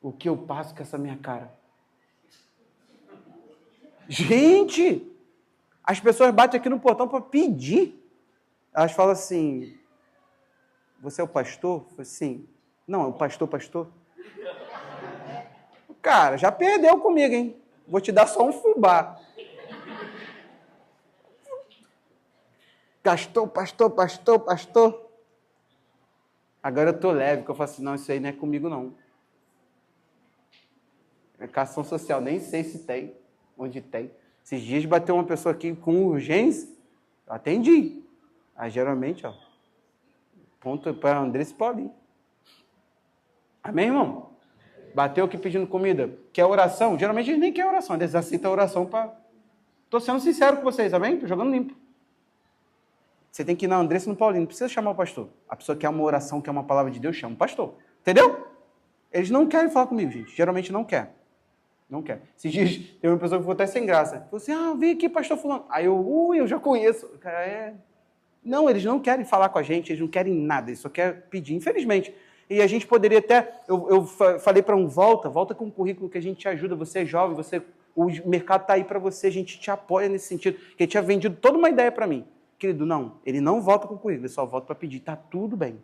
o que eu passo com essa minha cara. Gente, as pessoas batem aqui no portão para pedir. Elas falam assim, você é o pastor? Eu falo assim, não, é o pastor. Cara, já perdeu comigo, hein? Vou te dar só um fubá. Pastor. Agora eu tô leve, porque eu falo assim, não, isso aí não é comigo, não. Educação social, nem sei se tem, onde tem. Esses dias bateu uma pessoa aqui com urgência, eu atendi. Aí, geralmente, ó, ponto para Andressa e Paulinho. Amém, irmão? Bateu aqui pedindo comida. Quer oração? Geralmente eles nem querem oração, eles aceitam a oração para... Estou sendo sincero com vocês, amém? Estou jogando limpo. Você tem que ir na Andressa e no Paulinho, não precisa chamar o pastor. A pessoa quer uma oração, quer uma palavra de Deus, chama o pastor. Entendeu? Eles não querem falar comigo, gente. Geralmente não quer. Não quer. Esses dias, teve uma pessoa que ficou até sem graça. Falou assim, vem aqui, pastor fulano. Aí eu já conheço. Não, eles não querem falar com a gente, eles não querem nada, eles só querem pedir, infelizmente. E a gente poderia até, eu falei para volta com um currículo que a gente te ajuda, você é jovem, o mercado está aí para você, a gente te apoia nesse sentido, que ele tinha vendido toda uma ideia para mim. Querido, não, ele não volta com o currículo, ele só volta para pedir, está tudo bem.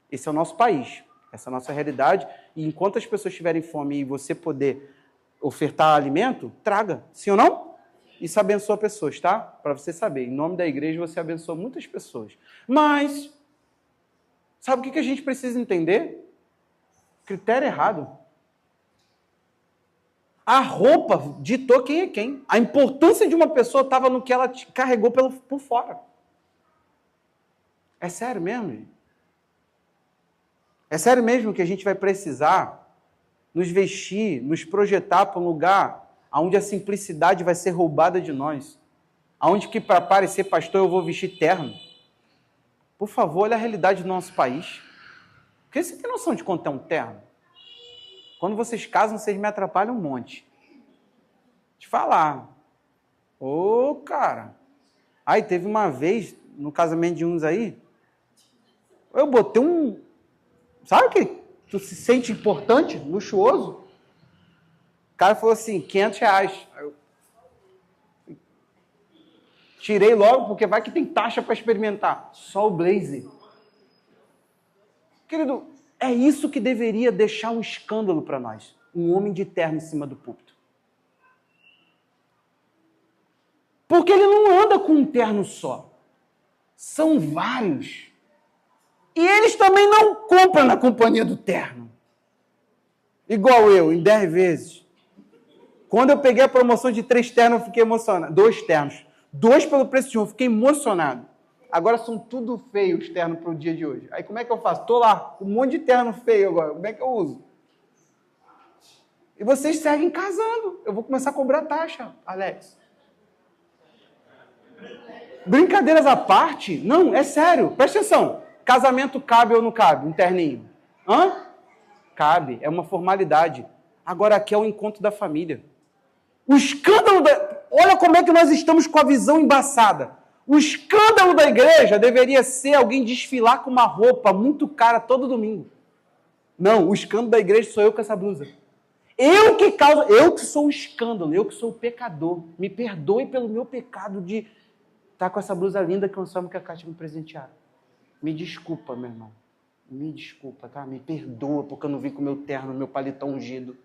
Esse é o nosso país, essa é a nossa realidade, e enquanto as pessoas tiverem fome e você poder ofertar alimento, traga, sim ou não? Isso abençoa pessoas, tá? Para você saber, em nome da igreja você abençoa muitas pessoas. Mas, sabe o que a gente precisa entender? Critério errado. A roupa ditou quem é quem. A importância de uma pessoa estava no que ela carregou por fora. É sério mesmo, gente? É sério mesmo que a gente vai precisar nos vestir, nos projetar para um lugar onde a simplicidade vai ser roubada de nós? Onde que para parecer pastor eu vou vestir terno? Por favor, olha a realidade do nosso país. Porque você tem noção de quanto é um terno? Quando vocês casam, vocês me atrapalham um monte. Te falar. Cara. Aí teve uma vez, no casamento de uns aí, eu botei um... Sabe que tu se sente importante, luxuoso? cara falou assim, R$500. Aí eu tirei logo, porque vai que tem taxa para experimentar. Só o blazer. Querido, é isso que deveria deixar um escândalo para nós. Um homem de terno em cima do púlpito. Porque ele não anda com um terno só. São vários. E eles também não compram na companhia do terno. Igual eu, em 10 vezes. Quando eu peguei a promoção de 3 ternos, eu fiquei emocionado. 2 ternos. 2 pelo preço de um, eu fiquei emocionado. Agora são tudo feios os ternos para o dia de hoje. Aí como é que eu faço? Estou lá, com um monte de terno feio agora. Como é que eu uso? E vocês seguem casando. Eu vou começar a cobrar taxa, Alex. Brincadeiras à parte? Não, é sério. Presta atenção. Casamento cabe ou não cabe? Um terninho. Hã? Cabe. É uma formalidade. Agora aqui é o encontro da família. O escândalo da... Olha como é que nós estamos com a visão embaçada. O escândalo da igreja deveria ser alguém desfilar com uma roupa muito cara todo domingo. Não, o escândalo da igreja sou eu com essa blusa. Eu que sou o escândalo, eu que sou o pecador. Me perdoe pelo meu pecado de estar com essa blusa linda que eu amo que a Kátia me presentearam. Me desculpa, meu irmão. Me desculpa, tá? Me perdoa porque eu não vim com o meu terno, meu paletó ungido.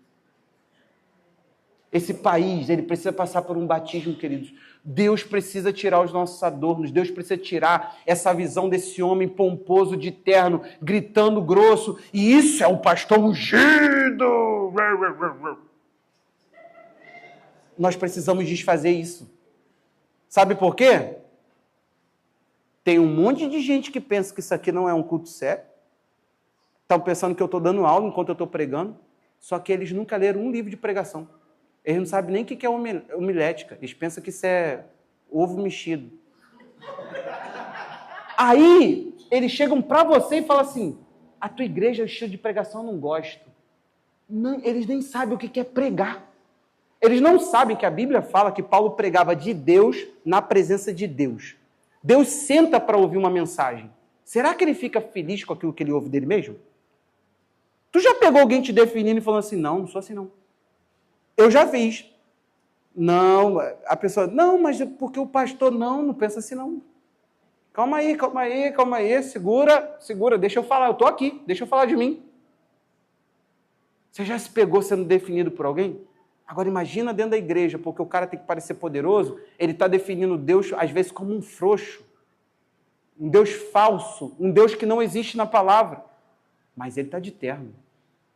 Esse país, ele precisa passar por um batismo, queridos. Deus precisa tirar os nossos adornos. Deus precisa tirar essa visão desse homem pomposo de terno, gritando grosso. E isso é o pastor ungido. Nós precisamos desfazer isso. Sabe por quê? Tem um monte de gente que pensa que isso aqui não é um culto sério. Estão pensando que eu estou dando aula enquanto eu estou pregando. Só que eles nunca leram um livro de pregação. Eles não sabem nem o que é homilética. Eles pensam que isso é ovo mexido. Aí, eles chegam para você e falam assim, a tua igreja é o estilo de pregação, eu não gosto. Não, eles nem sabem o que é pregar. Eles não sabem que a Bíblia fala que Paulo pregava de Deus na presença de Deus. Deus senta para ouvir uma mensagem. Será que ele fica feliz com aquilo que ele ouve dele mesmo? Tu já pegou alguém te definindo e falando assim, não sou assim não. Eu já fiz. Não, a pessoa, não, mas porque o pastor não pensa assim não. Calma aí, segura, deixa eu falar, eu estou aqui, deixa eu falar de mim. Você já se pegou sendo definido por alguém? Agora imagina dentro da igreja, porque o cara tem que parecer poderoso, ele está definindo Deus, às vezes, como um frouxo, um Deus falso, um Deus que não existe na palavra. Mas ele está de terno.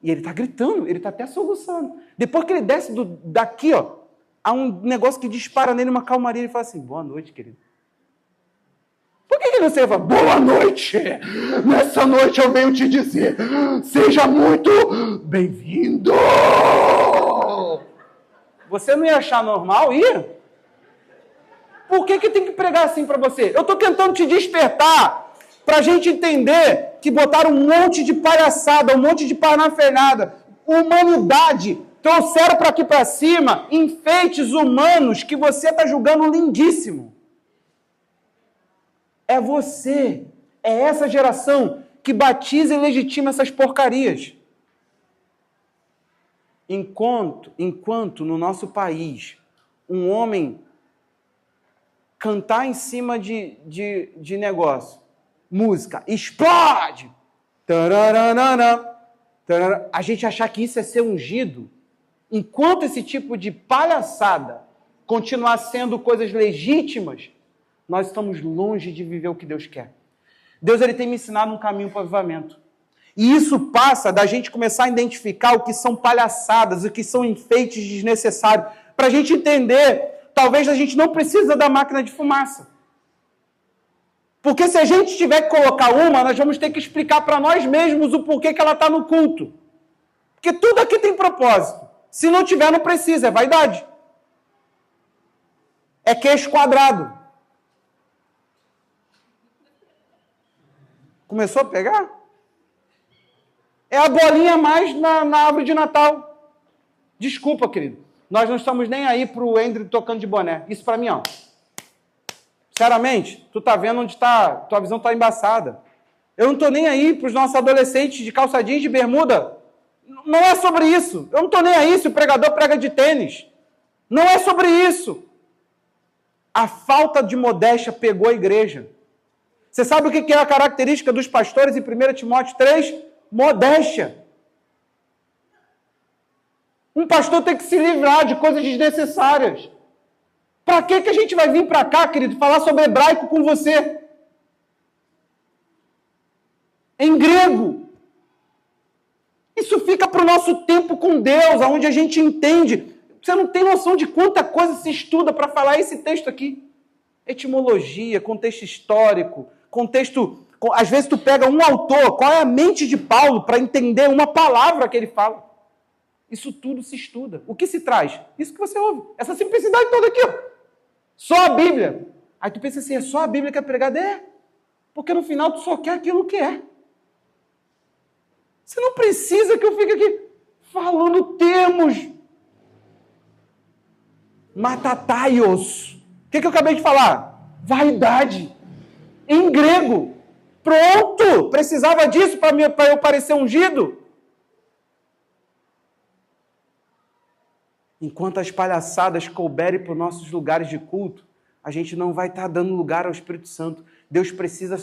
E ele está gritando, ele está até soluçando. Depois que ele desce daqui, ó, há um negócio que dispara nele uma calmaria. Ele fala assim, boa noite, querido. Por que ele não fala, boa noite? Nessa noite eu venho te dizer, seja muito bem-vindo. Você não ia achar normal, ia? Por que tem que pregar assim para você? Eu estou tentando te despertar para a gente entender que botaram um monte de palhaçada, um monte de parnafernada, humanidade, trouxeram para aqui para cima enfeites humanos que você está julgando lindíssimo. É você, é essa geração que batiza e legitima essas porcarias. Enquanto no nosso país um homem cantar em cima de negócio, música, explode! A gente achar que isso é ser ungido, enquanto esse tipo de palhaçada continuar sendo coisas legítimas, nós estamos longe de viver o que Deus quer. Deus ele tem me ensinado um caminho para o avivamento. E isso passa da gente começar a identificar o que são palhaçadas, o que são enfeites desnecessários, para a gente entender, talvez a gente não precisa da máquina de fumaça. Porque se a gente tiver que colocar uma, nós vamos ter que explicar para nós mesmos o porquê que ela está no culto. Porque tudo aqui tem propósito. Se não tiver, não precisa, é vaidade. É queixo quadrado. Começou a pegar? É a bolinha a mais na árvore de Natal. Desculpa, querido. Nós não estamos nem aí para o Andrew tocando de boné. Isso para mim, ó. Sinceramente, tu tá vendo onde tá, tua visão tá embaçada. Eu não tô nem aí para os nossos adolescentes de calça jeans de bermuda. Não é sobre isso. Eu não estou nem aí se o pregador prega de tênis. Não é sobre isso. A falta de modéstia pegou a igreja. Você sabe o que é a característica dos pastores em 1 Timóteo 3? Modéstia. Um pastor tem que se livrar de coisas desnecessárias. Para que a gente vai vir para cá, querido, falar sobre hebraico com você? Em grego. Isso fica para o nosso tempo com Deus, onde a gente entende. Você não tem noção de quanta coisa se estuda para falar esse texto aqui. Etimologia, contexto histórico, contexto... Às vezes tu pega um autor, qual é a mente de Paulo para entender uma palavra que ele fala. Isso tudo se estuda. O que se traz? Isso que você ouve. Essa simplicidade toda aqui, ó. Só a Bíblia. Aí tu pensa assim, é só a Bíblia que é pregada? É. Porque no final tu só quer aquilo que é. Você não precisa que eu fique aqui falando termos matataios. O que eu acabei de falar? Vaidade. Em grego. Pronto! Precisava disso para eu parecer ungido? Enquanto as palhaçadas couberem para os nossos lugares de culto, a gente não vai estar dando lugar ao Espírito Santo. Deus precisa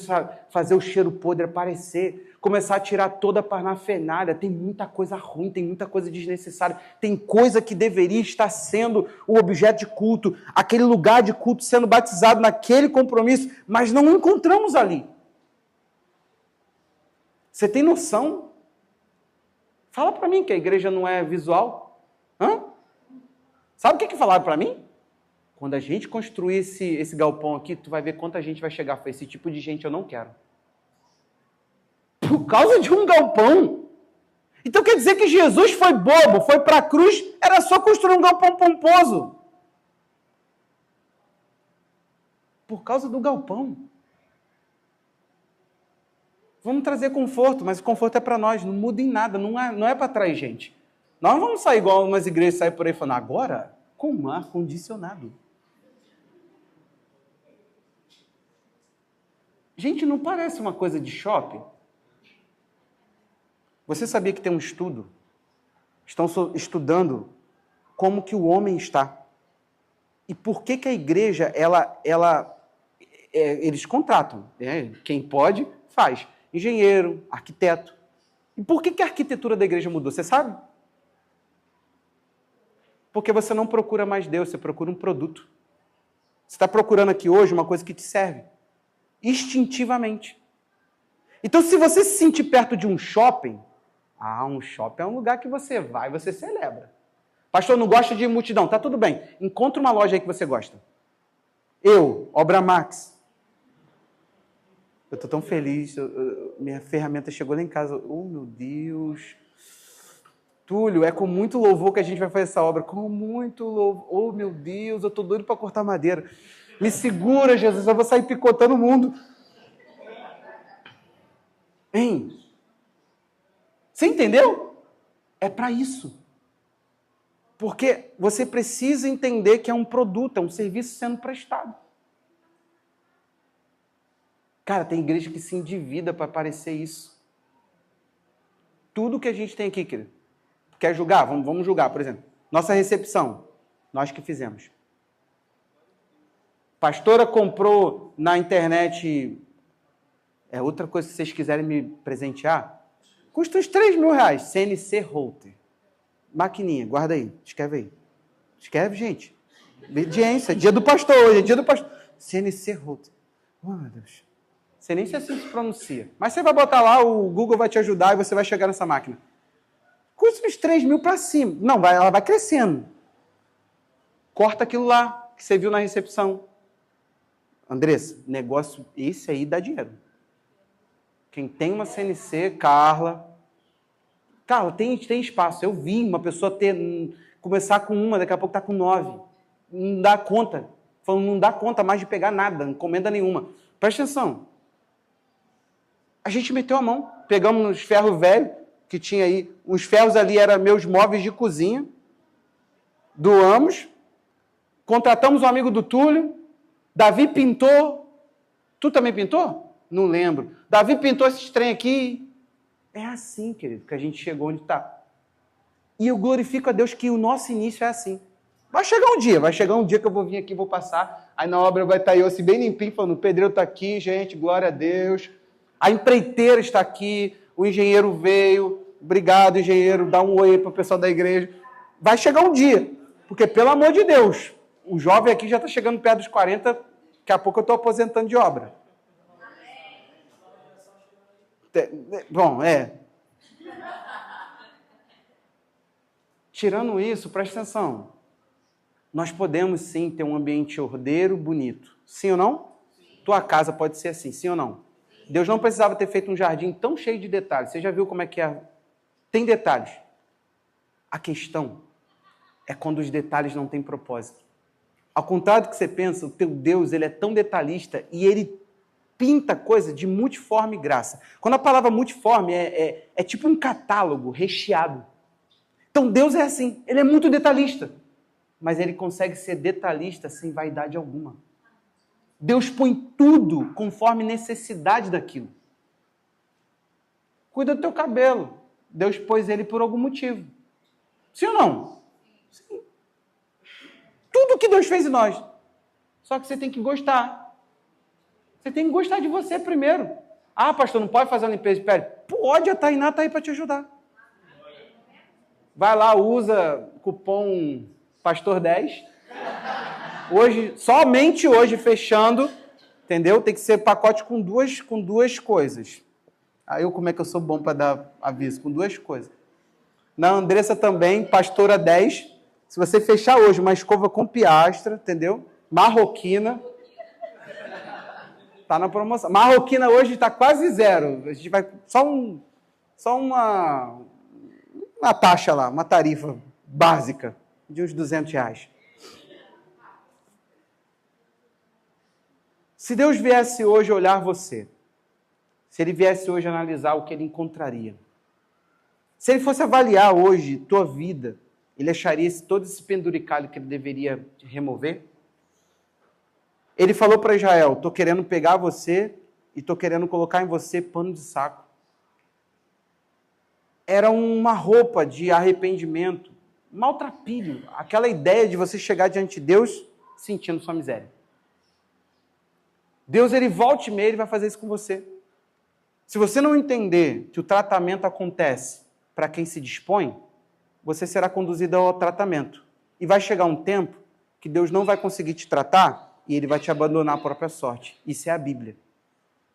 fazer o cheiro podre aparecer, começar a tirar toda a parafernália. Tem muita coisa ruim, tem muita coisa desnecessária, tem coisa que deveria estar sendo o objeto de culto, aquele lugar de culto sendo batizado naquele compromisso, mas não encontramos ali. Você tem noção? Fala para mim que a igreja não é visual. Hã? Sabe o que falaram para mim? Quando a gente construir esse galpão aqui, tu vai ver quanta gente vai chegar. Foi esse tipo de gente eu não quero. Por causa de um galpão. Então quer dizer que Jesus foi bobo, foi para a cruz, era só construir um galpão pomposo. Por causa do galpão. Vamos trazer conforto, mas o conforto é para nós, não muda em nada, não é para atrair gente. Nós não vamos sair igual umas igrejas saem por aí falando, agora com ar condicionado. Gente, não parece uma coisa de shopping? Você sabia que tem um estudo? Estão estudando como que o homem está. E por que a igreja, eles contratam, né? Quem pode, faz. Engenheiro, arquiteto. E por que a arquitetura da igreja mudou? Você sabe? Porque você não procura mais Deus, você procura um produto. Você está procurando aqui hoje uma coisa que te serve. Instintivamente. Então, se você se sentir perto de um shopping, um shopping é um lugar que você vai e você celebra. Pastor, não gosta de multidão. Tá tudo bem. Encontra uma loja aí que você gosta. Obra Max. Eu estou tão feliz. Minha ferramenta chegou lá em casa. Oh, meu Deus. Túlio, é com muito louvor que a gente vai fazer essa obra. Com muito louvor. Oh, meu Deus, eu estou doido para cortar madeira. Me segura, Jesus, eu vou sair picotando o mundo. Hein? Você entendeu? É para isso. Porque você precisa entender que é um produto, é um serviço sendo prestado. Cara, tem igreja que se endivida para parecer isso. Tudo que a gente tem aqui, querido. Quer julgar? Vamos julgar, por exemplo. Nossa recepção, nós que fizemos. Pastora comprou na internet, outra coisa que vocês quiserem me presentear, custa uns 3 mil reais, CNC Router. Maquininha, guarda aí, escreve aí. Escreve, gente. Obediência, dia do pastor hoje, dia do pastor. CNC Router. Oh, meu Deus. Você nem se assim se pronuncia. Mas você vai botar lá, o Google vai te ajudar e você vai chegar nessa máquina. Custa uns 3 mil para cima. Não, ela vai crescendo. Corta aquilo lá que você viu na recepção. Andressa, negócio esse aí dá dinheiro. Quem tem uma CNC, Carla, tem espaço. Eu vi uma pessoa começar com uma, daqui a pouco está com 9. Não dá conta. Falando, não dá conta mais de pegar nada, encomenda nenhuma. Presta atenção. A gente meteu a mão, pegamos uns ferros velhos, que tinha aí, os ferros ali eram meus móveis de cozinha, doamos, contratamos um amigo do Túlio, Davi pintou, tu também pintou? Não lembro. Davi pintou esses trem aqui. É assim, querido, que a gente chegou onde está. E eu glorifico a Deus que o nosso início é assim. Vai chegar um dia que eu vou vir aqui, vou passar, aí na obra vai estar eu assim, bem limpinho, falando, o pedreiro está aqui, gente, glória a Deus. A empreiteira está aqui, o engenheiro veio, obrigado, engenheiro, dá um oi para o pessoal da igreja. Vai chegar um dia, porque pelo amor de Deus, o jovem aqui já está chegando perto dos 40, daqui a pouco eu estou aposentando de obra. Bom, Tirando isso, presta atenção. Nós podemos sim ter um ambiente ordeiro, bonito. Sim ou não? Sim. Tua casa pode ser assim, sim ou não? Sim. Deus não precisava ter feito um jardim tão cheio de detalhes. Você já viu como é que é? Tem detalhes. A questão é quando os detalhes não têm propósito. Ao contrário do que você pensa, o teu Deus ele é tão detalhista e ele pinta coisa de multiforme graça. Quando a palavra multiforme é tipo um catálogo recheado. Então Deus é assim, ele é muito detalhista. Mas ele consegue ser detalhista sem vaidade alguma. Deus põe tudo conforme necessidade daquilo. Cuida do teu cabelo. Deus pôs ele por algum motivo. Sim ou não? Sim. Tudo que Deus fez em nós. Só que você tem que gostar. Você tem que gostar de você primeiro. Ah, pastor, não pode fazer a limpeza de pele? Pode, a Tainá está aí para te ajudar. Vai lá, usa cupom Pastor 10. Hoje, somente hoje, fechando, entendeu? Tem que ser pacote com duas coisas. Aí como é que eu sou bom para dar aviso? Com 2 coisas. Na Andressa também, Pastora 10. Se você fechar hoje uma escova com piastra, entendeu? Marroquina. Tá na promoção. Marroquina hoje está quase 0. A gente vai... Só uma taxa lá, uma tarifa básica. De uns R$200. Se Deus viesse hoje olhar você, se Ele viesse hoje analisar o que Ele encontraria, se Ele fosse avaliar hoje tua vida, Ele acharia todo esse penduricalho que Ele deveria remover? Ele falou para Israel, estou querendo pegar você e estou querendo colocar em você pano de saco. Era uma roupa de arrependimento, maltrapilho, aquela ideia de você chegar diante de Deus sentindo sua miséria. Deus, ele volta e meia, ele vai fazer isso com você. Se você não entender que o tratamento acontece para quem se dispõe, você será conduzido ao tratamento. E vai chegar um tempo que Deus não vai conseguir te tratar e ele vai te abandonar à própria sorte. Isso é a Bíblia.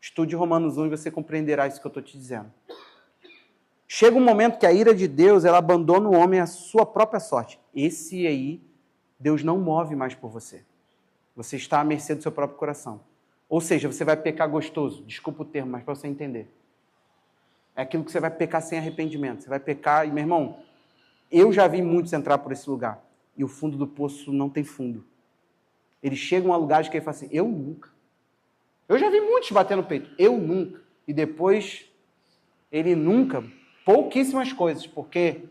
Estude Romanos 1 e você compreenderá isso que eu estou te dizendo. Chega um momento que a ira de Deus, ela abandona o homem à sua própria sorte. Esse aí, Deus não move mais por você. Você está à mercê do seu próprio coração. Ou seja, você vai pecar gostoso. Desculpa o termo, mas para você entender. É aquilo que você vai pecar sem arrependimento. Você vai pecar e, meu irmão, eu já vi muitos entrar por esse lugar. E o fundo do poço não tem fundo. Eles chegam a lugares que ele fala assim, eu nunca. Eu já vi muitos bater no peito. Eu nunca. E depois, ele nunca... Pouquíssimas coisas, porque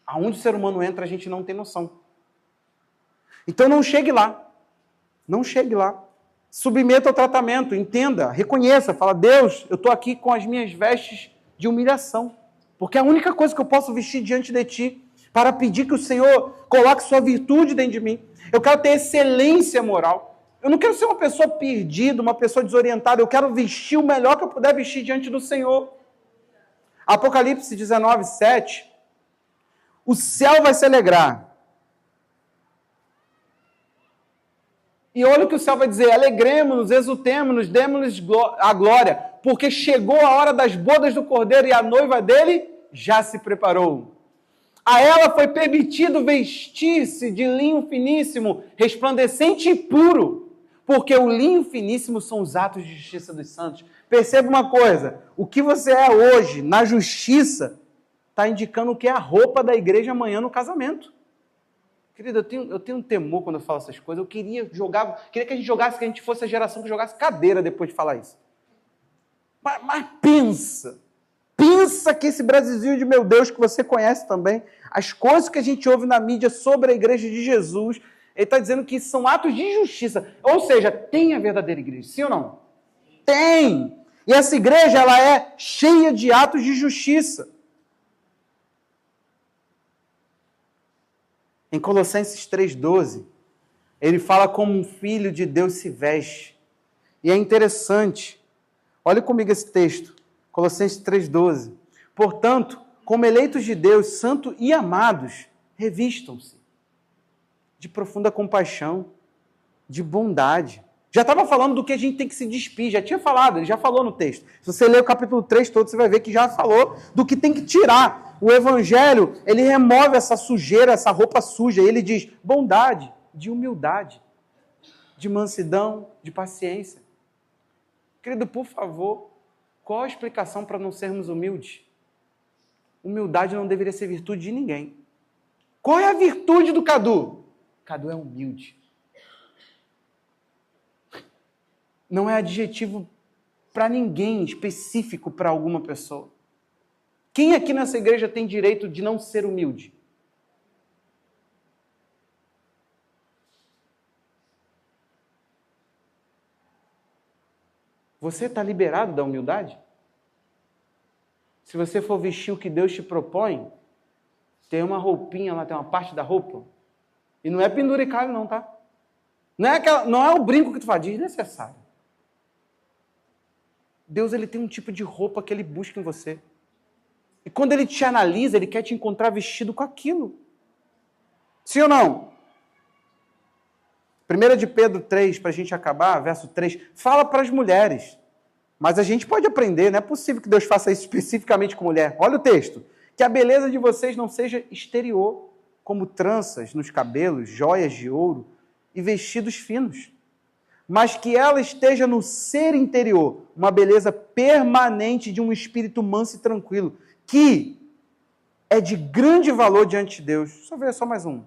aonde o ser humano entra, a gente não tem noção. Então não chegue lá. Não chegue lá. Submeta ao tratamento, entenda, reconheça, fala, Deus, eu estou aqui com as minhas vestes de humilhação, porque é a única coisa que eu posso vestir diante de Ti, para pedir que o Senhor coloque sua virtude dentro de mim. Eu quero ter excelência moral. Eu não quero ser uma pessoa perdida, uma pessoa desorientada, eu quero vestir o melhor que eu puder vestir diante do Senhor. Apocalipse 19, 7, o céu vai se alegrar. E olha o que o céu vai dizer, alegremos-nos, exultemos-nos, demos-lhes a glória, porque chegou a hora das bodas do Cordeiro e a noiva dele já se preparou. A ela foi permitido vestir-se de linho finíssimo, resplandecente e puro, porque o linho finíssimo são os atos de justiça dos santos. Perceba uma coisa, o que você é hoje na justiça está indicando o que é a roupa da igreja amanhã no casamento. Querido, eu tenho um temor quando eu falo essas coisas. Eu queria que a gente jogasse, que a gente fosse a geração que jogasse cadeira depois de falar isso. Mas pensa que esse Brasilzinho de meu Deus que você conhece também, as coisas que a gente ouve na mídia sobre a igreja de Jesus, ele está dizendo que são atos de justiça. Ou seja, tem a verdadeira igreja, sim ou não? Tem! E essa igreja, ela é cheia de atos de justiça. Em Colossenses 3,12, ele fala como um filho de Deus se veste. E é interessante. Olha comigo esse texto. Colossenses 3,12. Portanto, como eleitos de Deus, santos e amados, revistam-se de profunda compaixão, de bondade. Já estava falando do que a gente tem que se despir, já tinha falado, ele já falou no texto. Se você ler o capítulo 3 todo, você vai ver que já falou do que tem que tirar. O Evangelho, ele remove essa sujeira, essa roupa suja, e ele diz bondade, de humildade, de mansidão, de paciência. Querido, por favor, qual a explicação para não sermos humildes? Humildade não deveria ser virtude de ninguém. Qual é a virtude do Cadu? Cadu é humilde. Não é adjetivo para ninguém, específico para alguma pessoa. Quem aqui nessa igreja tem direito de não ser humilde? Você está liberado da humildade? Se você for vestir o que Deus te propõe, tem uma roupinha lá, tem uma parte da roupa. E não é penduricalho não, tá? Não é o brinco que tu faz, desnecessário. Deus, ele tem um tipo de roupa que ele busca em você. E quando ele te analisa, ele quer te encontrar vestido com aquilo. Sim ou não? 1 de Pedro 3, para a gente acabar, verso 3, fala para as mulheres. Mas a gente pode aprender, não é possível que Deus faça isso especificamente com mulher. Olha o texto. Que a beleza de vocês não seja exterior, como tranças nos cabelos, joias de ouro e vestidos finos, mas que ela esteja no ser interior, uma beleza permanente de um espírito manso e tranquilo, que é de grande valor diante de Deus. Só ver só mais um.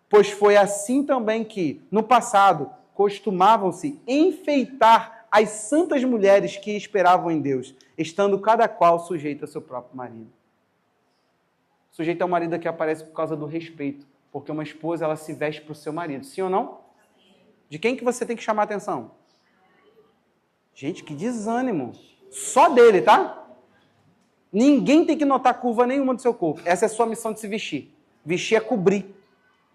Pois foi assim também que, no passado, costumavam-se enfeitar as santas mulheres que esperavam em Deus, estando cada qual sujeita ao seu próprio marido. Sujeito ao marido aqui aparece por causa do respeito, porque uma esposa, ela se veste para o seu marido. Sim ou não? De quem que você tem que chamar a atenção? Gente, que desânimo. Só dele, tá? Ninguém tem que notar curva nenhuma do seu corpo. Essa é a sua missão de se vestir. Vestir é cobrir.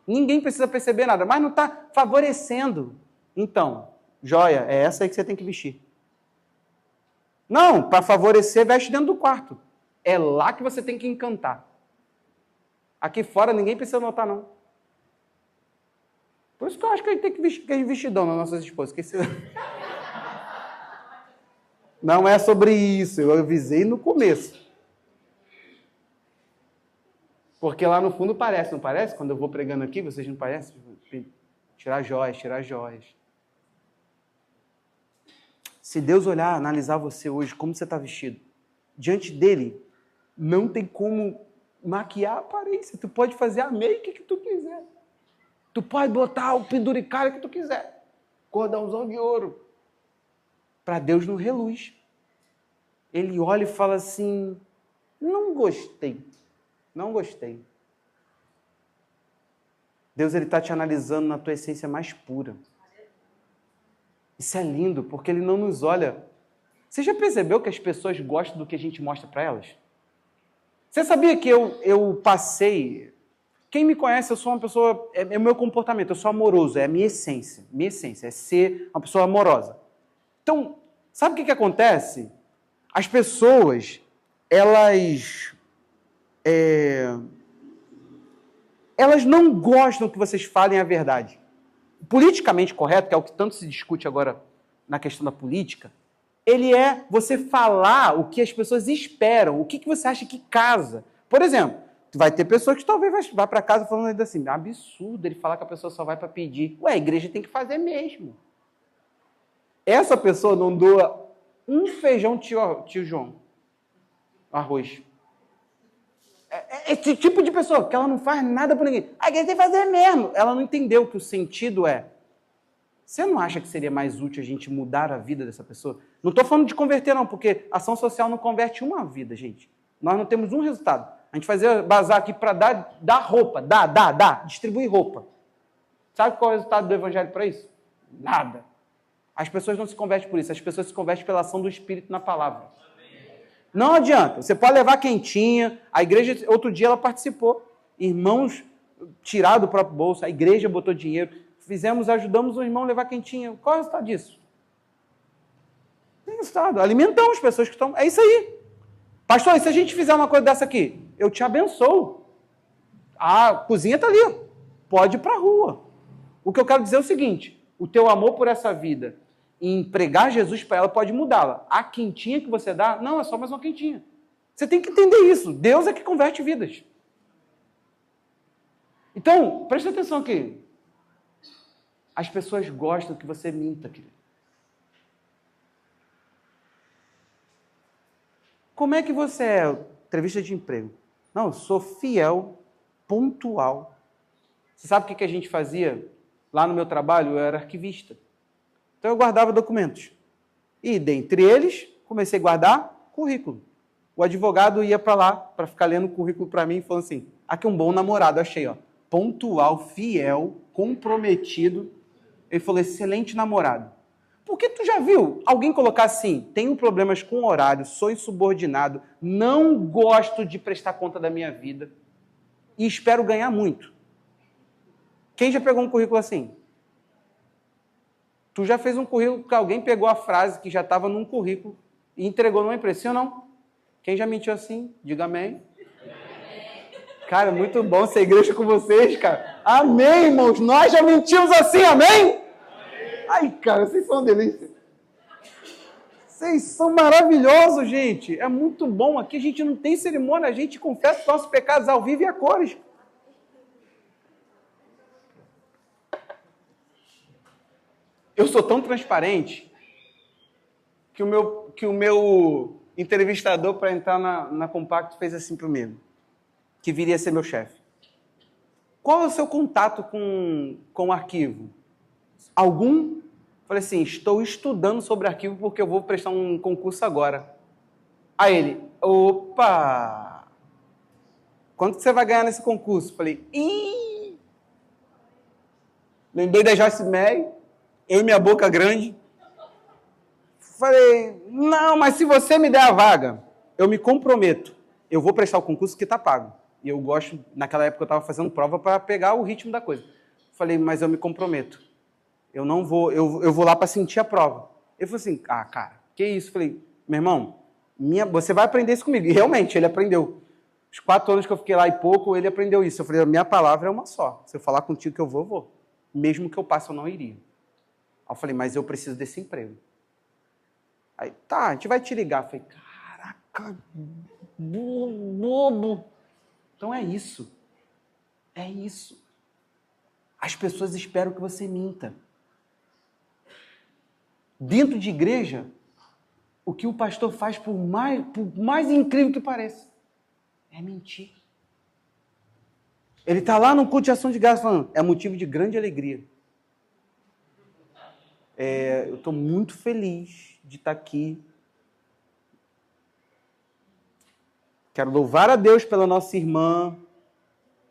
Ninguém precisa perceber nada, mas não está favorecendo. Então, joia, é essa aí que você tem que vestir. Não, para favorecer, veste dentro do quarto. É lá que você tem que encantar. Aqui fora ninguém precisa notar, não. Por isso que eu acho que a gente tem que vestir vestidão nas nossas esposas. Não é sobre isso, eu avisei no começo. Porque lá no fundo parece, não parece? Quando eu vou pregando aqui, vocês não parecem? Tirar joias, tirar joias. Se Deus olhar, analisar você hoje, como você está vestido, diante dele, não tem como maquiar a aparência. Tu pode fazer a make que tu quiser. Tu pode botar o penduricalho que tu quiser. Cordãozão de ouro. Para Deus não reluz. Ele olha e fala assim, não gostei. Não gostei. Deus, ele está te analisando na tua essência mais pura. Isso é lindo, porque ele não nos olha. Você já percebeu que as pessoas gostam do que a gente mostra para elas? Você sabia que eu passei... Quem me conhece, eu sou uma pessoa... É o meu comportamento, eu sou amoroso, é a minha essência. Minha essência é ser uma pessoa amorosa. Então, sabe o que acontece? As pessoas, elas não gostam que vocês falem a verdade. O politicamente correto, que é o que tanto se discute agora na questão da política, ele é você falar o que as pessoas esperam, o que você acha que casa. Por exemplo, vai ter pessoas que talvez vá para casa falando assim, absurdo ele falar que a pessoa só vai para pedir. Ué, a igreja tem que fazer mesmo. Essa pessoa não doa um feijão tio João, arroz. Esse tipo de pessoa, que ela não faz nada por ninguém. A igreja tem que fazer mesmo. Ela não entendeu que o sentido é... Você não acha que seria mais útil a gente mudar a vida dessa pessoa? Não estou falando de converter, não, porque ação social não converte uma vida, gente. Nós não temos um resultado. A gente fazia bazar aqui para dar roupa, distribuir roupa. Sabe qual é o resultado do evangelho para isso? Nada. As pessoas não se convertem por isso, as pessoas se convertem pela ação do Espírito na palavra. Não adianta, você pode levar quentinha, a igreja, outro dia ela participou. Irmãos, tirar do próprio bolso, a igreja botou dinheiro, ajudamos o irmão a levar quentinha. Qual é o resultado disso? Tem resultado. Alimentamos as pessoas que estão... É isso aí. Pastor, e se a gente fizer uma coisa dessa aqui? Eu te abençoo. A cozinha está ali. Pode ir para a rua. O que eu quero dizer é o seguinte, o teu amor por essa vida e empregar Jesus para ela pode mudá-la. A quentinha que você dá, não, é só mais uma quentinha. Você tem que entender isso. Deus é que converte vidas. Então, presta atenção aqui. As pessoas gostam que você minta, querido. Como é que você é? Entrevista de emprego. Não, eu sou fiel, pontual. Você sabe o que a gente fazia? Lá no meu trabalho, eu era arquivista. Então, eu guardava documentos. E, dentre eles, comecei a guardar currículo. O advogado ia para lá, para ficar lendo o currículo para mim, e falando assim, aqui um bom namorado, achei, ó. Pontual, fiel, comprometido. Ele falou, excelente namorado. Porque tu já viu alguém colocar assim, tenho problemas com horário, sou insubordinado, não gosto de prestar conta da minha vida e espero ganhar muito. Quem já pegou um currículo assim? Tu já fez um currículo que alguém pegou a frase que já estava num currículo e entregou numa empresa, sim ou não? Quem já mentiu assim? Diga amém. Cara, muito bom ser igreja com vocês, cara. Amém, irmãos. Nós já mentimos assim, amém? Ai, cara, vocês são uma delícia. Vocês são maravilhosos, gente. É muito bom. Aqui a gente não tem cerimônia, a gente confessa os nossos pecados ao vivo e a cores. Eu sou tão transparente que o meu entrevistador para entrar na Compacto fez assim comigo, que viria a ser meu chefe. Qual é o seu contato com o arquivo? Algum? Falei assim, estou estudando sobre arquivo porque eu vou prestar um concurso agora. Aí ele, opa! Quanto você vai ganhar nesse concurso? Falei, ih! Lembrei da Joyce Meyer, eu e minha boca grande. Falei, não, mas se você me der a vaga, eu me comprometo. Eu vou prestar o concurso que está pago. E eu gosto, naquela época eu estava fazendo prova para pegar o ritmo da coisa. Falei, mas eu me comprometo. Eu não vou, eu vou lá para sentir a prova. Ele falou assim, ah, cara, que isso? Falei, meu irmão, você vai aprender isso comigo. E realmente, ele aprendeu. Os 4 anos que eu fiquei lá e pouco, ele aprendeu isso. Eu falei, a minha palavra é uma só. Se eu falar contigo que eu vou. Mesmo que eu passe, eu não iria. Aí eu falei, mas eu preciso desse emprego. Aí, tá, a gente vai te ligar. Eu falei, caraca, bobo. Então é isso. É isso. As pessoas esperam que você minta. Dentro de igreja, o que o pastor faz, por mais incrível que pareça, é mentir. Ele está lá no culto de ação de graças falando, é motivo de grande alegria. Eu estou muito feliz de estar aqui. Quero louvar a Deus pela nossa irmã.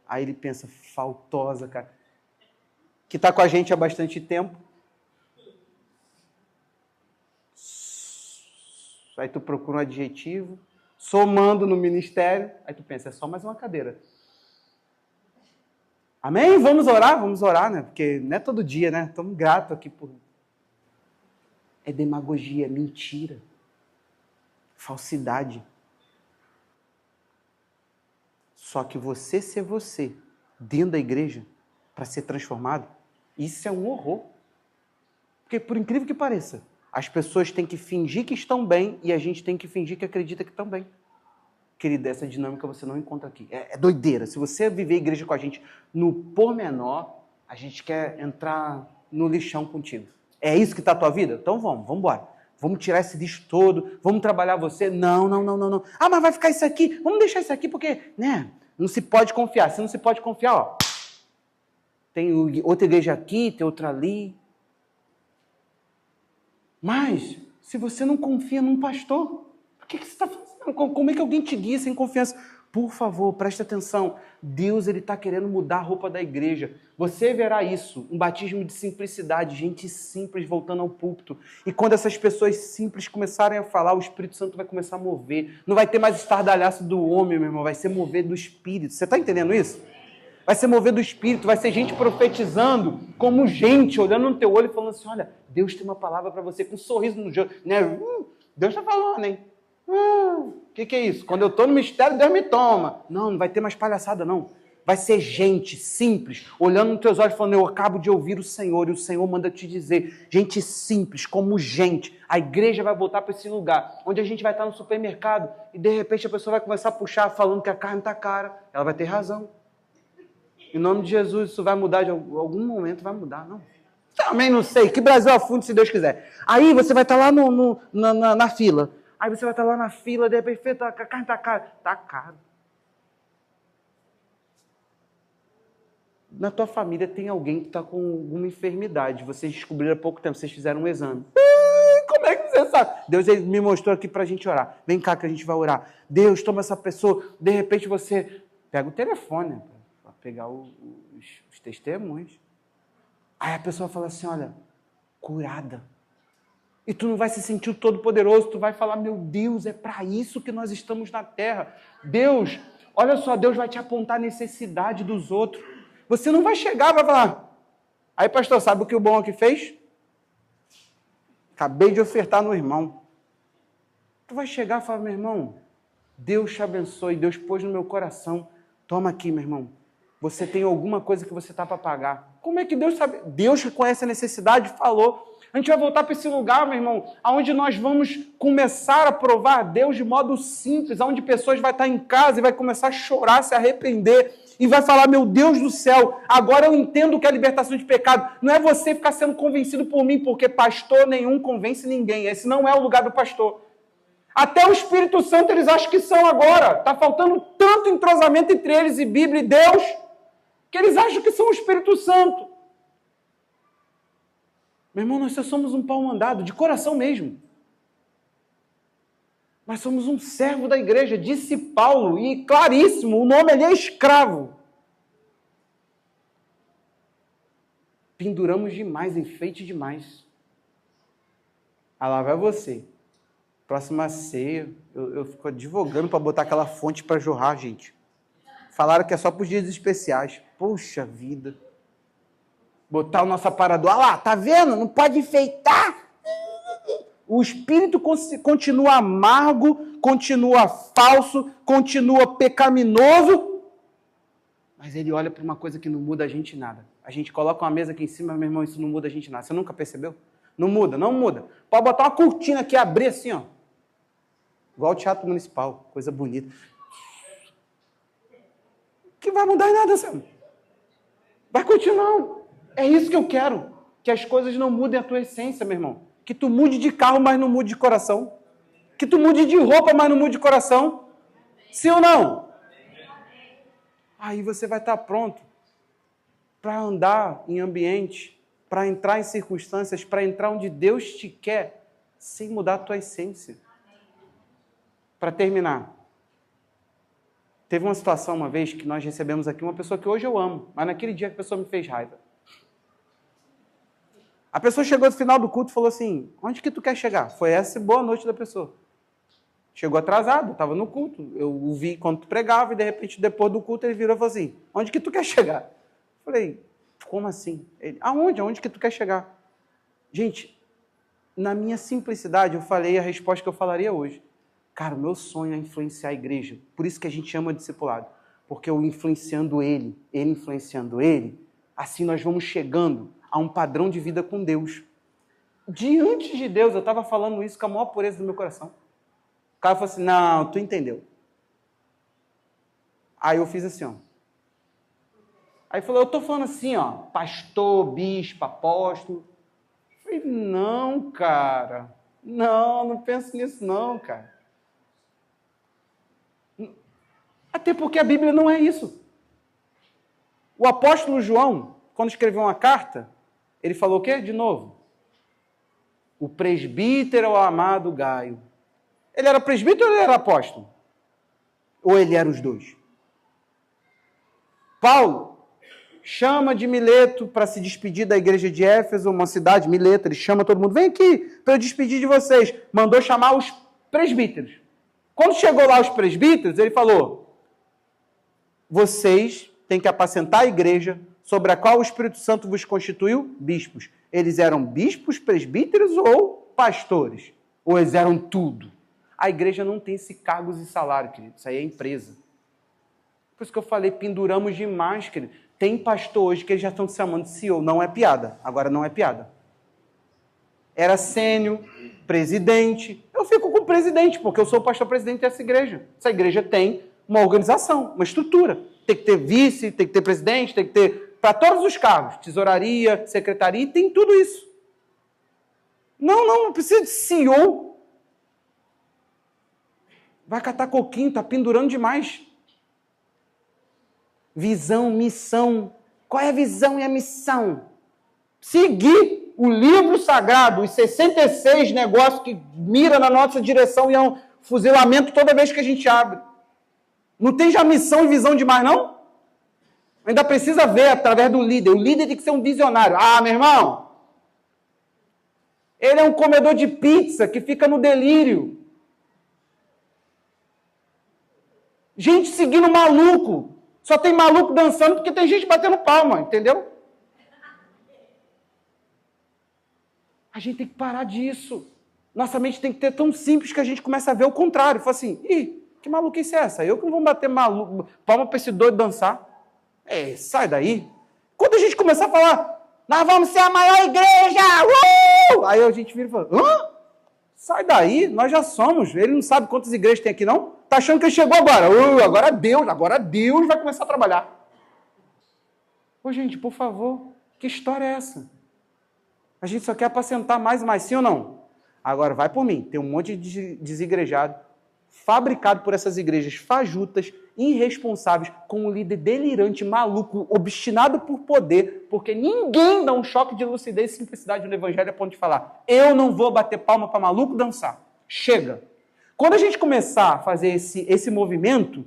Aí ele pensa, faltosa, cara. Que está com a gente há bastante tempo. Aí tu procura um adjetivo, somando no ministério, aí tu pensa, é só mais uma cadeira. Amém? Vamos orar, né? Porque não é todo dia, né? Estamos gratos aqui por... É demagogia, é mentira, falsidade. Só que você ser você, dentro da igreja, para ser transformado, isso é um horror. Porque, por incrível que pareça, as pessoas têm que fingir que estão bem e a gente tem que fingir que acredita que estão bem. Querida, essa dinâmica você não encontra aqui. É doideira. Se você viver a igreja com a gente no pormenor, a gente quer entrar no lixão contigo. É isso que está a tua vida? Então vamos embora. Vamos tirar esse lixo todo, vamos trabalhar você. Não. Ah, mas vai ficar isso aqui. Vamos deixar isso aqui porque, né, não se pode confiar. Se não se pode confiar, ó, tem outra igreja aqui, tem outra ali. Mas, se você não confia num pastor, o que você está fazendo? Como é que alguém te guia sem confiança? Por favor, preste atenção. Deus está querendo mudar a roupa da igreja. Você verá isso, um batismo de simplicidade, gente simples voltando ao púlpito. E quando essas pessoas simples começarem a falar, o Espírito Santo vai começar a mover. Não vai ter mais estardalhaço do homem, meu irmão, vai ser mover do Espírito. Você está entendendo isso? vai ser mover do Espírito, vai ser gente profetizando, como gente, olhando no teu olho e falando assim, olha, Deus tem uma palavra para você, com um sorriso no jogo, né? Deus está falando, hein? Que é isso? Quando eu estou no mistério, Deus me toma. Não vai ter mais palhaçada, não. Vai ser gente simples, olhando nos teus olhos, falando, eu acabo de ouvir o Senhor, e o Senhor manda te dizer, gente simples, como gente. A igreja vai voltar para esse lugar, onde a gente vai estar no supermercado, e de repente a pessoa vai começar a puxar, falando que a carne está cara. Ela vai ter razão. Em nome de Jesus, isso vai mudar, de algum momento vai mudar, não? Também não sei, que Brasil afunde, se Deus quiser. Aí você vai estar lá na fila. Aí você vai estar lá na fila, de repente, a carne está cara. Está caro. Na tua família tem alguém que está com alguma enfermidade. Vocês descobriram há pouco tempo, vocês fizeram um exame. Como é que você sabe? Deus me mostrou aqui para a gente orar. Vem cá que a gente vai orar. Deus, toma essa pessoa. De repente você pega o telefone para pegar os testemunhos. Aí a pessoa fala assim, olha, curada. E tu não vai se sentir o todo-poderoso, tu vai falar, meu Deus, é para isso que nós estamos na terra. Deus, olha só, Deus vai te apontar a necessidade dos outros. Você não vai chegar e vai falar, aí pastor, sabe o que o bom aqui fez? Acabei de ofertar no irmão. Tu vai chegar e falar, meu irmão, Deus te abençoe, Deus pôs no meu coração, toma aqui, meu irmão, você tem alguma coisa que você está para pagar. Como é que Deus sabe? Deus conhece a necessidade e falou. A gente vai voltar para esse lugar, meu irmão, onde nós vamos começar a provar Deus de modo simples, onde pessoas vão estar em casa e vai começar a chorar, se arrepender, e vai falar, meu Deus do céu, agora eu entendo o que é libertação de pecado. Não é você ficar sendo convencido por mim, porque pastor nenhum convence ninguém. Esse não é o lugar do pastor. Até o Espírito Santo eles acham que são agora. Está faltando tanto entrosamento entre eles e Bíblia e Deus, que eles acham que são o Espírito Santo. Meu irmão, nós só somos um pau mandado, de coração mesmo. Nós somos um servo da igreja, disse Paulo, e claríssimo, o nome ali é escravo. Penduramos demais, enfeite demais. Ah, lá vai você. Próxima ceia, eu fico advogando para botar aquela fonte para jorrar, gente. Falaram que é só para os dias especiais. Poxa vida. Botar o nosso aparador. Ah lá, tá vendo? Não pode enfeitar. O espírito continua amargo, continua falso, continua pecaminoso, mas ele olha para uma coisa que não muda a gente nada. A gente coloca uma mesa aqui em cima, meu irmão, isso não muda a gente nada. Você nunca percebeu? Não muda, não muda. Pode botar uma cortina aqui, abrir assim, ó. Igual o teatro municipal, coisa bonita. Que vai mudar em nada, Sam. Vai continuar. É isso que eu quero. Que as coisas não mudem a tua essência, meu irmão. Que tu mude de carro, mas não mude de coração. Que tu mude de roupa, mas não mude de coração. Sim ou não? Aí você vai estar pronto para andar em ambiente, para entrar em circunstâncias, para entrar onde Deus te quer, sem mudar a tua essência. Para terminar, teve uma situação uma vez que nós recebemos aqui uma pessoa que hoje eu amo, mas naquele dia a pessoa me fez raiva. A pessoa chegou no final do culto e falou assim, onde que tu quer chegar? Foi essa boa noite da pessoa. Chegou atrasado, estava no culto. Eu o vi quando tu pregava e de repente depois do culto ele virou e falou assim, onde que tu quer chegar? Eu falei, como assim? Ele, aonde? Aonde que tu quer chegar? Gente, na minha simplicidade eu falei a resposta que eu falaria hoje. Cara, o meu sonho é influenciar a igreja. Por isso que a gente ama discipulado. Porque eu influenciando ele influenciando ele, assim nós vamos chegando a um padrão de vida com Deus. Diante de Deus, eu estava falando isso com a maior pureza do meu coração. O cara falou assim, não, tu entendeu. Aí eu fiz assim, ó. Aí falou, eu estou falando assim, ó, pastor, bispo, apóstolo. Eu falei, não, cara. Não penso nisso não, cara. Até porque a Bíblia não é isso. O apóstolo João, quando escreveu uma carta, ele falou o quê? De novo. O presbítero, o amado Gaio. Ele era presbítero ou ele era apóstolo? Ou ele era os dois? Paulo chama de Mileto para se despedir da igreja de Éfeso, uma cidade, Mileto, ele chama todo mundo, vem aqui para eu despedir de vocês. Mandou chamar os presbíteros. Quando chegou lá os presbíteros, ele falou, vocês têm que apacentar a igreja, sobre a qual o Espírito Santo vos constituiu bispos. Eles eram bispos, presbíteros ou pastores? Ou eles eram tudo? A igreja não tem esse cargos e salário, querido. Isso aí é empresa. Por isso que eu falei, penduramos demais, querido. Tem pastor hoje que eles já estão se chamando de CEO. Não é piada. Agora não é piada. Era sênior, presidente. Eu fico com o presidente, porque eu sou o pastor-presidente dessa igreja. Essa igreja tem uma organização, uma estrutura. Tem que ter vice, tem que ter presidente, tem que ter... Para todos os cargos. Tesouraria, secretaria, tem tudo isso. Não precisa de CEO. Vai catar coquinho, tá pendurando demais. Visão, missão. Qual é a visão e a missão? Seguir o livro sagrado, os 66 negócios que mira na nossa direção e é um fuzilamento toda vez que a gente abre. Não tem já missão e visão demais, não? Ainda precisa ver através do líder. O líder tem que ser um visionário. Ah, meu irmão, ele é um comedor de pizza que fica no delírio. Gente seguindo maluco. Só tem maluco dançando porque tem gente batendo palma, entendeu? A gente tem que parar disso. Nossa mente tem que ter tão simples que a gente começa a ver o contrário. Fala assim, que maluquice é essa? Eu que não vou bater palma para esse doido dançar. Sai daí. Quando a gente começar a falar, nós vamos ser a maior igreja! Aí a gente vira e fala, hã? Sai daí, nós já somos. Ele não sabe quantas igrejas tem aqui, não? Tá achando que ele chegou agora. Agora Deus vai começar a trabalhar. Gente, por favor, que história é essa? A gente só quer apacentar mais e mais, sim ou não? Agora, vai por mim. Tem um monte de desigrejado, fabricado por essas igrejas fajutas, irresponsáveis, com um líder delirante, maluco, obstinado por poder, porque ninguém dá um choque de lucidez e simplicidade no evangelho a ponto de falar, eu não vou bater palma para maluco dançar. Chega. Quando a gente começar a fazer esse movimento,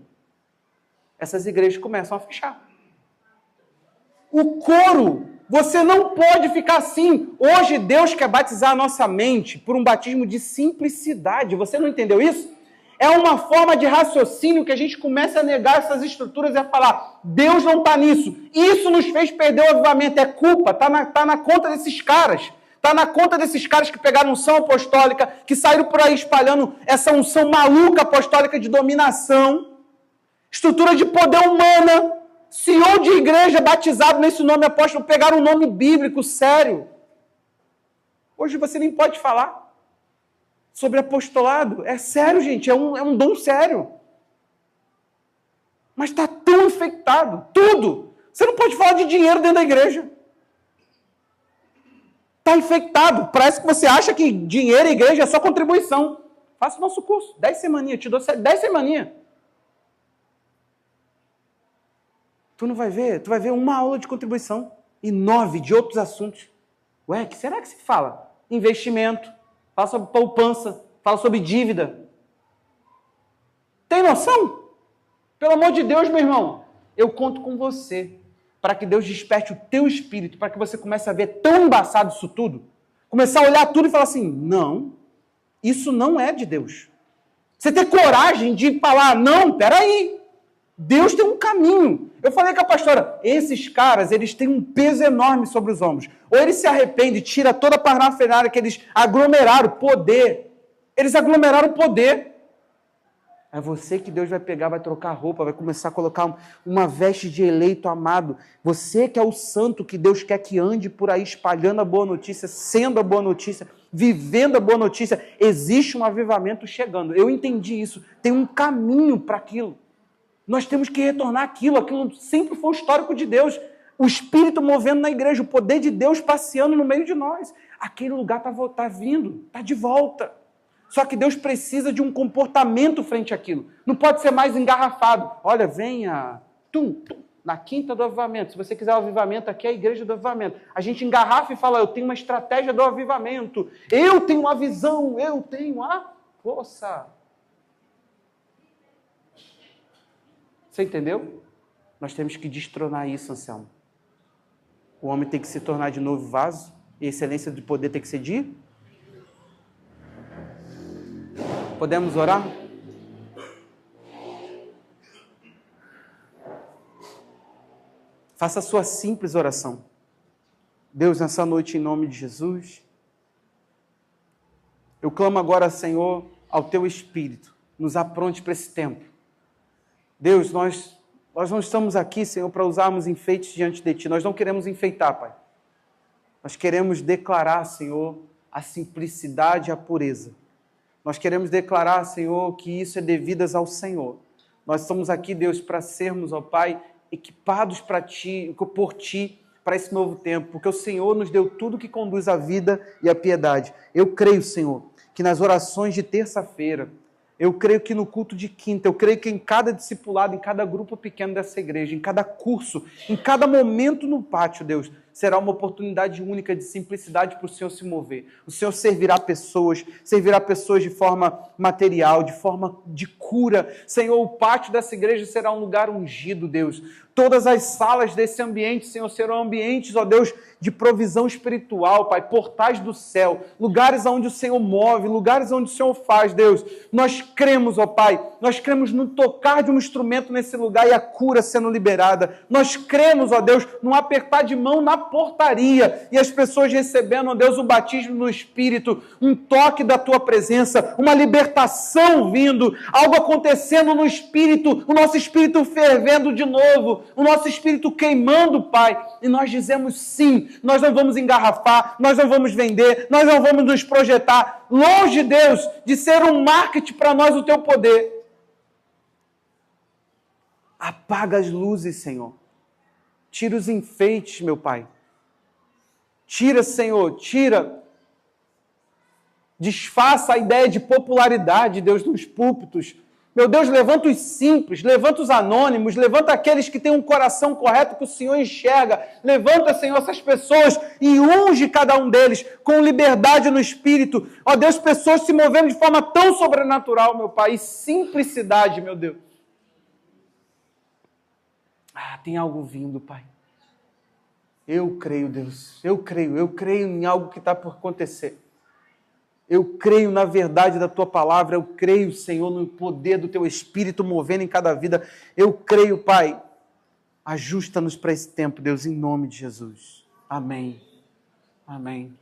essas igrejas começam a fechar. O coro, você não pode ficar assim. Hoje Deus quer batizar a nossa mente por um batismo de simplicidade. Você não entendeu isso? É uma forma de raciocínio que a gente começa a negar essas estruturas e a falar, Deus não está nisso. Isso nos fez perder o avivamento. É culpa, está na conta desses caras. Está na conta desses caras que pegaram unção apostólica, que saíram por aí espalhando essa unção maluca apostólica de dominação, estrutura de poder humana, CEO de igreja batizado nesse nome apóstolo, pegaram um nome bíblico sério. Hoje você nem pode falar sobre apostolado. É sério, gente, é um dom sério. Mas está tão infectado, tudo. Você não pode falar de dinheiro dentro da igreja. Está infectado. Parece que você acha que dinheiro e igreja é só contribuição. Faça o nosso curso. 10 semaninhas. Te dou 10 semaninhas. Tu não vai ver. Tu vai ver uma aula de contribuição e 9 de outros assuntos. Ué, que será que se fala? Investimento. Fala sobre poupança. Fala sobre dívida. Tem noção? Pelo amor de Deus, meu irmão. Eu conto com você. Para que Deus desperte o teu espírito, para que você comece a ver tão embaçado isso tudo, começar a olhar tudo e falar assim, não, isso não é de Deus. Você ter coragem de falar, não, peraí, Deus tem um caminho. Eu falei com a pastora, esses caras, eles têm um peso enorme sobre os ombros. Ou eles se arrependem, tira toda a parafernália que eles aglomeraram, poder. Eles aglomeraram poder. É você que Deus vai pegar, vai trocar roupa, vai começar a colocar uma veste de eleito amado. Você que é o santo que Deus quer que ande por aí espalhando a boa notícia, sendo a boa notícia, vivendo a boa notícia. Existe um avivamento chegando. Eu entendi isso. Tem um caminho para aquilo. Nós temos que retornar aquilo. Aquilo sempre foi o histórico de Deus. O Espírito movendo na igreja, o poder de Deus passeando no meio de nós. Aquele lugar está vindo, está de volta. Só que Deus precisa de um comportamento frente àquilo. Não pode ser mais engarrafado. Olha, venha na quinta do avivamento. Se você quiser o avivamento, aqui é a igreja do avivamento. A gente engarrafa e fala, eu tenho uma estratégia do avivamento. Eu tenho uma visão, eu tenho a força. Você entendeu? Nós temos que destronar isso, Anselmo. O homem tem que se tornar de novo vaso. E a excelência do poder tem que ser de... Podemos orar? Faça a sua simples oração. Deus, nessa noite, em nome de Jesus, eu clamo agora, Senhor, ao Teu Espírito, nos apronte para esse tempo. Deus, nós não estamos aqui, Senhor, para usarmos enfeites diante de Ti. Nós não queremos enfeitar, Pai. Nós queremos declarar, Senhor, a simplicidade e a pureza. Nós queremos declarar, Senhor, que isso é devidas ao Senhor. Nós estamos aqui, Deus, para sermos, ó Pai, equipados para Ti, por Ti, para esse novo tempo, porque o Senhor nos deu tudo que conduz à vida e à piedade. Eu creio, Senhor, que nas orações de terça-feira, eu creio que no culto de quinta, eu creio que em cada discipulado, em cada grupo pequeno dessa igreja, em cada curso, em cada momento no pátio, Deus, será uma oportunidade única de simplicidade para o Senhor se mover. O Senhor servirá pessoas de forma material, de forma de cura. Senhor, o pátio dessa igreja será um lugar ungido, Deus. Todas as salas desse ambiente, Senhor, serão ambientes, ó Deus, de provisão espiritual, Pai, portais do céu, lugares onde o Senhor move, lugares onde o Senhor faz, Deus. Nós cremos, ó Pai, nós cremos no tocar de um instrumento nesse lugar e a cura sendo liberada. Nós cremos, ó Deus, num apertar de mão na portaria e as pessoas recebendo, ó Deus, o batismo no Espírito, um toque da Tua presença, uma libertação vindo, algo acontecendo no Espírito, o nosso Espírito fervendo de novo, o nosso Espírito queimando, Pai, e nós dizemos sim, nós não vamos engarrafar, nós não vamos vender, nós não vamos nos projetar, longe, Deus, de ser um marketing para nós o Teu poder. Apaga as luzes, Senhor. Tira os enfeites, meu Pai. Tira, Senhor, tira. Desfaça a ideia de popularidade, Deus, nos púlpitos. Meu Deus, levanta os simples, levanta os anônimos, levanta aqueles que têm um coração correto que o Senhor enxerga. Levanta, Senhor, essas pessoas e unge cada um deles com liberdade no Espírito. Ó Deus, pessoas se movendo de forma tão sobrenatural, meu Pai, e simplicidade, meu Deus. Tem algo vindo, Pai. Eu creio, Deus, eu creio em algo que está por acontecer. Eu creio na verdade da Tua palavra, eu creio, Senhor, no poder do Teu Espírito movendo em cada vida. Eu creio, Pai. Ajusta-nos para esse tempo, Deus, em nome de Jesus. Amém. Amém.